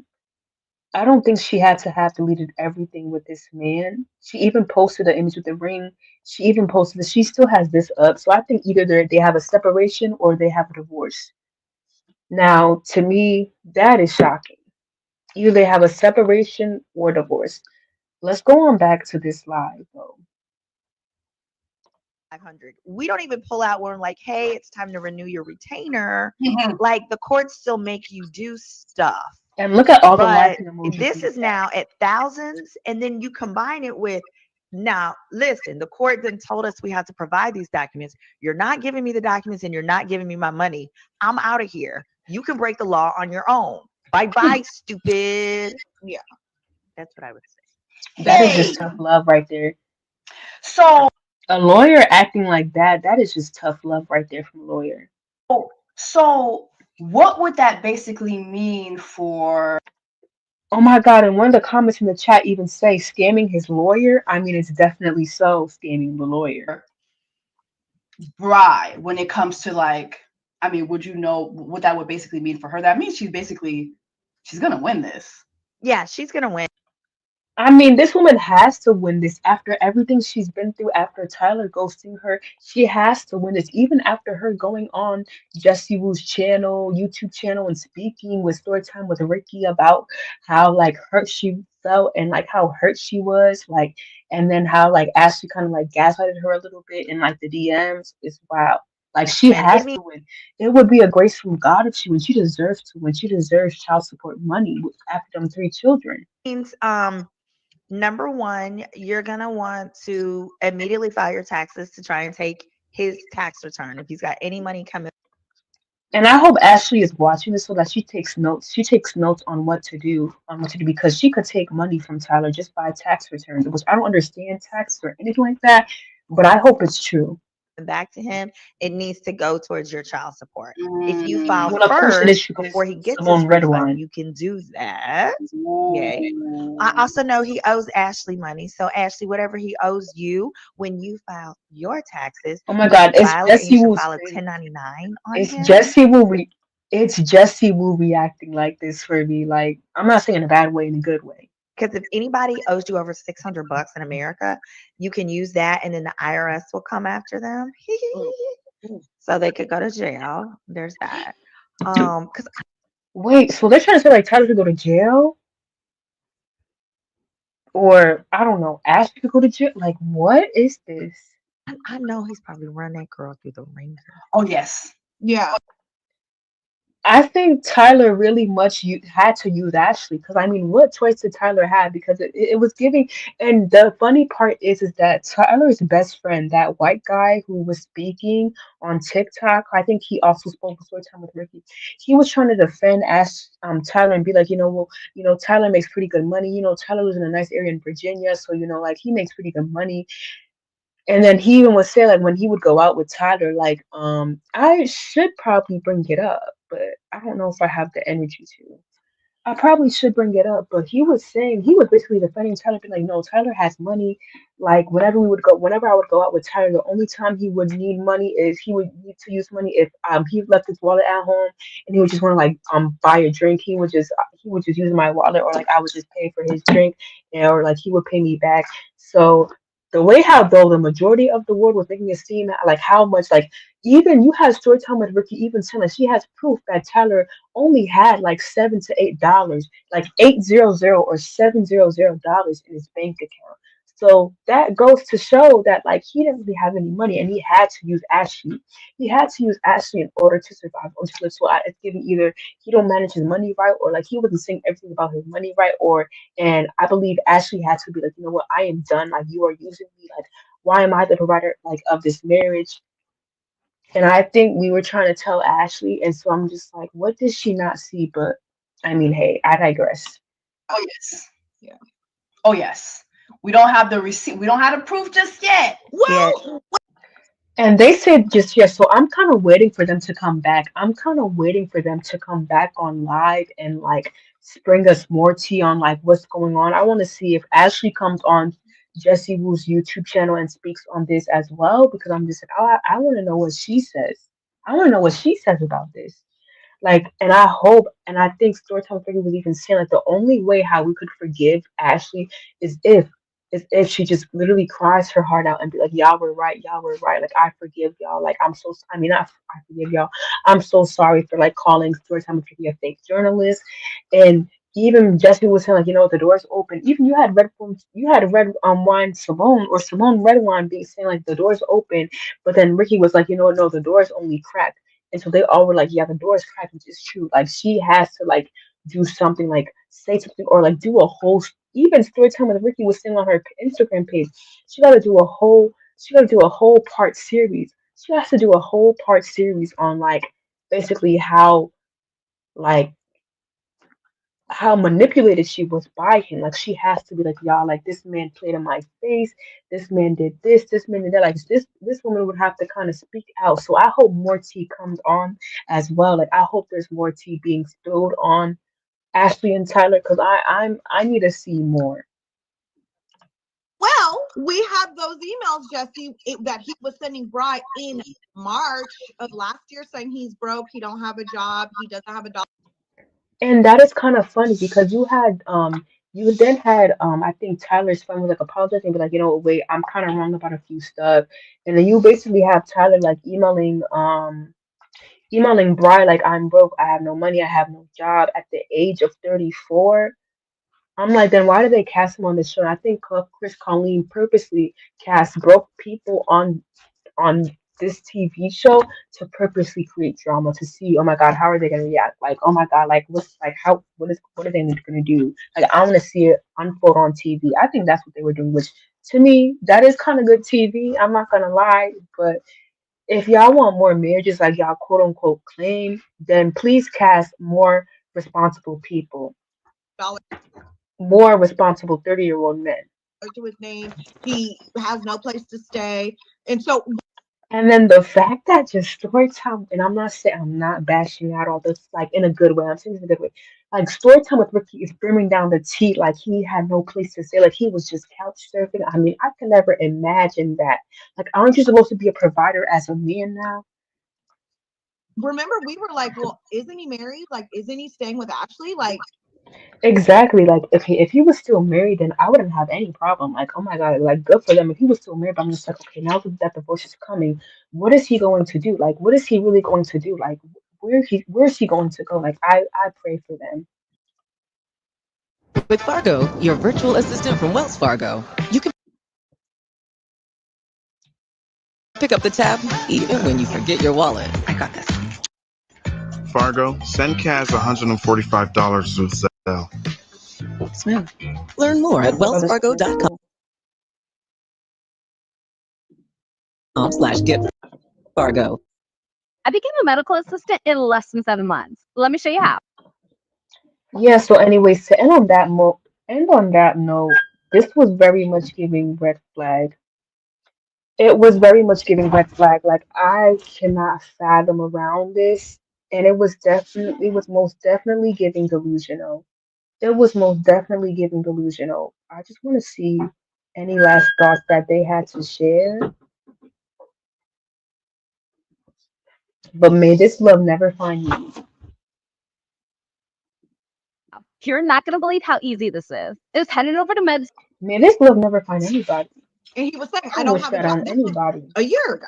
[SPEAKER 5] I don't think she had to have deleted everything with this man. She even posted an image with the ring. She even posted that she still has this up. So I think either they have a separation or they have a divorce. Now, to me, that is shocking. Either they have a separation or divorce. Let's go on back to this live though.
[SPEAKER 3] 500. We don't even pull out when we're like, hey, it's time to renew your retainer.
[SPEAKER 4] Mhm.
[SPEAKER 3] Like the courts still make you do stuff.
[SPEAKER 5] And look at all the
[SPEAKER 3] But
[SPEAKER 5] laughing emojis in
[SPEAKER 3] this
[SPEAKER 5] the
[SPEAKER 3] is
[SPEAKER 5] chat.
[SPEAKER 3] now at thousands. And then you combine it with now, listen, the court then told us we have to provide these documents. You're not giving me the documents and you're not giving me my money. I'm out of here. You can break the law on your own. Bye bye, stupid. Yeah, that's what I would say.
[SPEAKER 5] That is just
[SPEAKER 4] Hey,
[SPEAKER 5] tough love right there.
[SPEAKER 4] so
[SPEAKER 5] A lawyer acting like that, that is just tough love right there from a lawyer.
[SPEAKER 4] so what would that basically mean for
[SPEAKER 5] Oh my God, and one of the comments in the chat even say scamming his lawyer. I mean, it's definitely so scamming the lawyer.
[SPEAKER 4] bride when it comes to like, I mean, would you know what that would basically mean for her? That means she's gonna win this.
[SPEAKER 3] Yeah, she's going to win.
[SPEAKER 5] I mean, this woman has to win this after everything she's been through, after Tyler ghosting her. She has to win this, even after her going on Jesse Wu's channel, YouTube channel, and speaking with Storytime with Ricky about how like hurt she felt and like how hurt she was, like, and then how like Ashley kind of like gaslighted her a little bit in like the DMs. It's wow. Like she
[SPEAKER 3] Win. It
[SPEAKER 5] has to win. It would be a grace from God if she wins. She deserves to win. She deserves child support money after them three children.
[SPEAKER 3] means number one, you're going to want to immediately file your taxes to try and take his tax return. If he's got any money coming,
[SPEAKER 5] And I hope Ashley is watching this so that she takes notes. She takes notes on what to do because she could take money from Tyler just by tax returns, which I don't understand tax or anything like that, but I hope it's true.
[SPEAKER 3] back to him, it needs to go towards your child support. If you file
[SPEAKER 4] Mm.
[SPEAKER 5] Well, of course it is
[SPEAKER 3] first
[SPEAKER 5] because
[SPEAKER 3] before he gets his
[SPEAKER 5] Simone
[SPEAKER 3] refund,
[SPEAKER 5] Redwine.
[SPEAKER 3] you can do that. Yay. I
[SPEAKER 4] Ooh.
[SPEAKER 3] also know he owes Ashley money. So, Ashley, whatever he owes you when you file your taxes,
[SPEAKER 5] Oh my
[SPEAKER 3] you
[SPEAKER 5] God,
[SPEAKER 3] should file it and you should file a 1099 on
[SPEAKER 5] It's
[SPEAKER 3] him.
[SPEAKER 5] Jesse Wu it's Jesse Wu reacting like this for me. Like I'm not saying in a bad way, in a good way.
[SPEAKER 3] Because if anybody owes you over 600 bucks in America, you can use that and then the IRS will come after them.
[SPEAKER 5] Mm, mm.
[SPEAKER 3] So they could go to jail. There's that. Because
[SPEAKER 5] Wait, so they're trying to say like Tyler should go to jail? Or I don't know, Ashley could go to jail? Like what is this?
[SPEAKER 3] I know he's probably run that girl through the ringer.
[SPEAKER 4] Oh yes.
[SPEAKER 2] Yeah.
[SPEAKER 5] I think Tyler really much had to use Ashley because I mean, what choice did Tyler have? Because it was giving, and the funny part is that Tyler's best friend, that white guy who was speaking on TikTok, I think he also spoke a story time with Ricky. He was trying to defend Tyler and be like, well, Tyler makes pretty good money. Tyler lives in a nice area in Virginia, so like he makes pretty good money. And then he even would say like when he would go out with Tyler, like, I should probably bring it up, but I don't know if I have the energy to. I probably should bring it up, but he was basically defending Tyler, being like, no, Tyler has money. Like whenever I would go out with Tyler, the only time he would need money is he would need to use money if he left his wallet at home and he would just want to like buy a drink. He would just use my wallet or like I would just pay for his drink, or like he would pay me back. So the way how though the majority of the world was making it seem like how much like even you had story time with Ricky even telling she has proof that Tyler only had like $7 to $8, like 800 or $700 in his bank account. So that goes to show that like he didn't really have any money, and he had to use Ashley. He had to use Ashley in order to survive or to live. So it's given either he don't manage his money right, or like he wasn't saying everything about his money right, or and I believe Ashley had to be like, you know what, I am done. Like you are using me. Like why am I the provider like of this marriage? And I think we were trying to tell Ashley, and so I'm just like, what did she not see? But I mean, hey, I digress.
[SPEAKER 4] Oh yes. Yeah. Oh yes. We don't have the receipt. We don't have the proof just yet.
[SPEAKER 3] Yeah.
[SPEAKER 2] Well,
[SPEAKER 5] And they said just yes, so I'm kind of waiting for them to come back. I'm kind of waiting for them to come back on live and like bring us more tea on like what's going on. I want to see if Ashley comes on Jessie Woo's YouTube channel and speaks on this as well because I'm just like, I want to know what she says. I want to know what she says about this. Like, and I hope, and I think Storytime Figure was even saying like the only way how we could forgive Ashley is if she just literally cries her heart out and be like, y'all were right, y'all were right. Like I forgive y'all. Like I'm so, I mean, I forgive y'all. I'm so sorry for like calling Storytime Figure a fake journalist, and even Jesse was saying like, you know, the door's open. Even you had red wine Simone or Simone red wine being saying like the door's open, but then Ricky was like, you know, no, the door's only cracked. And so they all were like, yeah, the door is cracked, which is true. Like she has to like do something, like say something, or like do a whole even story time with Ricky was saying on her Instagram page. She gotta do a whole she gotta do a whole part series. She has to do a whole part series on like basically like how manipulated she was by him. Like she has to be like, y'all, like this man played in my face, this man did this, this man did that. Like this woman would have to kind of speak out. So I hope more tea comes on as well. Like I hope there's more tea being spilled on Ashley and Tyler because I need to see more.
[SPEAKER 2] well, we have those emails, Jesse, that he was sending Bry in March of last year saying he's broke, he don't have a job, he doesn't have a dollar.
[SPEAKER 5] And that is kind of funny because you then had I think Tyler's friend was like apologizing and be like, you know, wait, I'm kind of wrong about a few stuff. And then you basically have Tyler like emailing Bri like I'm broke, I have no money, I have no job at the age of 34. I'm like, then why did they cast him on the show? And I think Chris Colleen purposely cast broke people on this TV show to purposely create drama to see, oh my God, how are they gonna react? Like, oh my God, like what's like how what are they gonna do? Like I wanna see it unfold on TV. I think that's what they were doing, which to me, that is kind of good TV. I'm not gonna lie, but if y'all want more marriages like y'all quote unquote claim, then please cast more responsible people, more responsible 30-year-old men.
[SPEAKER 2] To his name. He has no place to stay. And so
[SPEAKER 5] And then the fact that just story time, and I'm not saying I'm not bashing out all this like in a good way. I'm saying this in a good way. Like story time with Ricky is brimming down the tea. Like he had no place to stay. Like he was just couch surfing. I mean, I can never imagine that. Like, aren't you supposed to be a provider as a man now?
[SPEAKER 2] remember, we were like, well, isn't he married? Like, isn't he staying with Ashley? Like,
[SPEAKER 5] Exactly. Like if he was still married, then I wouldn't have any problem. Like, oh my God, like good for them. If he was still married, but I'm just like, okay, now that divorce is coming, what is he going to do? Like, what is he really going to do? Like, where's he going to go? Like, I pray for them.
[SPEAKER 7] With Fargo, your virtual assistant from Wells Fargo, you can pick up the tab even when you forget your wallet. I got this.
[SPEAKER 8] Fargo, send Kaz $145 to Zelle.
[SPEAKER 7] Smooth. Learn more at
[SPEAKER 5] Oh, that's pretty
[SPEAKER 7] wellsfargo.com/get
[SPEAKER 5] cool.
[SPEAKER 7] Fargo.
[SPEAKER 9] I became a medical assistant in less than 7 months. Let me show you how.
[SPEAKER 5] Yeah. So, anyways, to end on that note, this was very much giving red flag. It was very much giving red flag. Like I cannot fathom around this, and it was most definitely giving delusional. It was most definitely giving delusional. I just want to see any last thoughts that they had to share. But may this love never find you.
[SPEAKER 9] You're not going to believe how easy this is. It was heading over to med.
[SPEAKER 5] May this love never find anybody.
[SPEAKER 2] and he was saying,
[SPEAKER 5] I
[SPEAKER 2] I don't
[SPEAKER 5] wish
[SPEAKER 2] have a
[SPEAKER 5] that
[SPEAKER 2] job.
[SPEAKER 5] on
[SPEAKER 2] This was
[SPEAKER 5] anybody.
[SPEAKER 2] a year ago.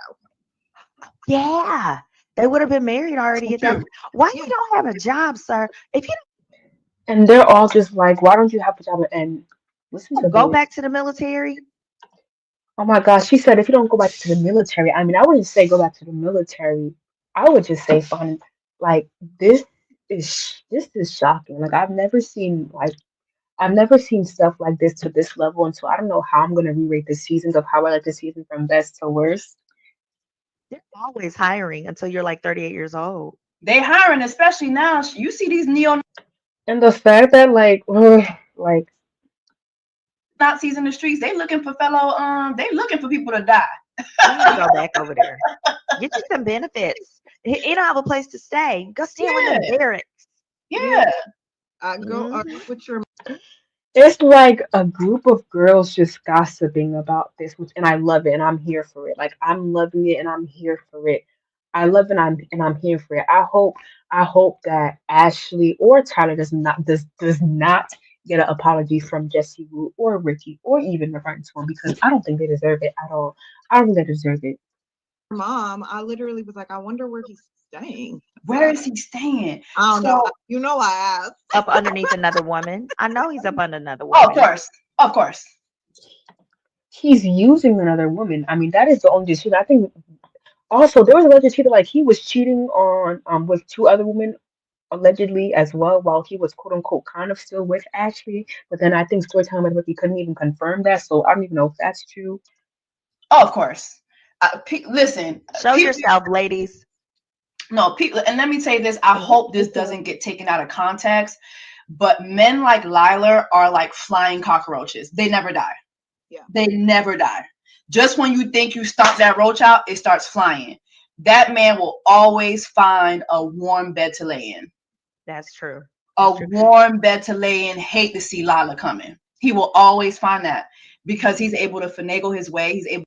[SPEAKER 3] Yeah. They would have been married already at that. Why you
[SPEAKER 2] Yeah.
[SPEAKER 3] don't have a job, sir? If you
[SPEAKER 5] And they're all just like, why don't you have a job? And listen to
[SPEAKER 3] don't go
[SPEAKER 5] this.
[SPEAKER 3] back to the military,
[SPEAKER 5] Oh my gosh, she said if you don't go back to the military, I mean, I wouldn't say go back to the military. I would just say find like this this is shocking. Like I've never seen stuff like this to this level, and so I don't know how I'm gonna re-rate the seasons of how I like the season from best to worst.
[SPEAKER 3] They're always hiring until you're like 38 years old.
[SPEAKER 4] They hiring, especially now. You see these neo
[SPEAKER 5] And the fact that like
[SPEAKER 4] Nazis in the streets. They looking for fellow. They looking for people to die.
[SPEAKER 3] You need to go back over there. Get you some benefits. You don't have a place to stay. Go stay in one of
[SPEAKER 4] Yeah,
[SPEAKER 3] them barracks.
[SPEAKER 4] yeah.
[SPEAKER 3] Mhm.
[SPEAKER 5] it's like a group of girls just gossiping about this, which and I love it and I'm here for it. Like I'm loving it and I'm here for it. I love it and I'm here for it. I hope that Ashley or Tyler does not get an apology from Jesse Wu or Ricky or even Roberto one because I don't think they deserve it at all. I don't think they deserve it.
[SPEAKER 4] Where is he staying? So,
[SPEAKER 3] Up underneath another woman. I know he's up under another
[SPEAKER 4] oh, of
[SPEAKER 3] woman.
[SPEAKER 4] course, of course.
[SPEAKER 5] He's using another woman. I mean, that is the only decision. I think also there was alleged cheating like he was cheating on with two other women allegedly as well while he was quote unquote kind of still with Ashley. But then I think storytelling with Ricky couldn't even confirm that, so I don't even know if that's true.
[SPEAKER 4] Oh, of course. Listen,
[SPEAKER 3] Show
[SPEAKER 4] people.
[SPEAKER 3] yourself, ladies.
[SPEAKER 4] No, people. And let me say this. I hope this doesn't get taken out of context. But men like Lilar are like flying cockroaches. They never die. They never die. Just when you think you stomp that roach out, it starts flying. That man will always find a warm bed to lay in.
[SPEAKER 3] That's true.
[SPEAKER 4] A
[SPEAKER 3] That's true.
[SPEAKER 4] warm bed to lay in. Hate to see Lila coming. He will always find that because he's able to finagle his way. He's able.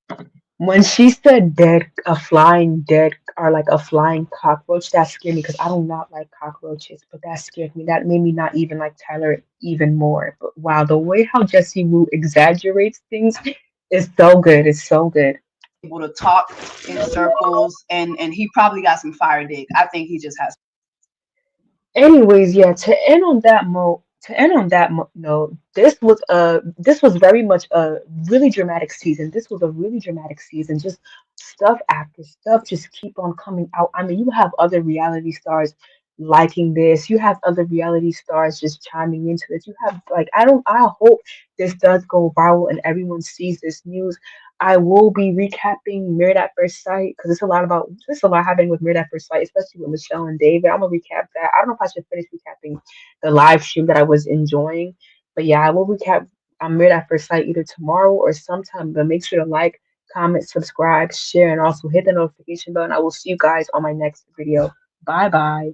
[SPEAKER 5] When she said dead, a flying dead or like a flying cockroach, that scared me because I do not like cockroaches, but that scared me. That made me not even like Tyler even more. But wow, the way how Jesse Wu exaggerates things is so good. It's so good.
[SPEAKER 4] Able to talk in circles, and he probably got some fire dick. I think he just has.
[SPEAKER 5] Anyways, yeah, to end on that note, this was very much a really dramatic season. This was a really dramatic season. Just stuff after stuff just keep on coming out. I mean, you have other reality stars liking this. You have other reality stars just chiming into this. You have like I hope this does go viral and everyone sees this news. I will be recapping Married at First Sight because it's a lot happening with Married at First Sight, especially with Michelle and David. I'm gonna recap that. I don't know if I should finish recapping the live stream that I was enjoying, but yeah, I will recap Married at First Sight either tomorrow or sometime. But make sure to like, comment, subscribe, share, and also hit the notification bell. And I will see you guys on my next video. Bye bye.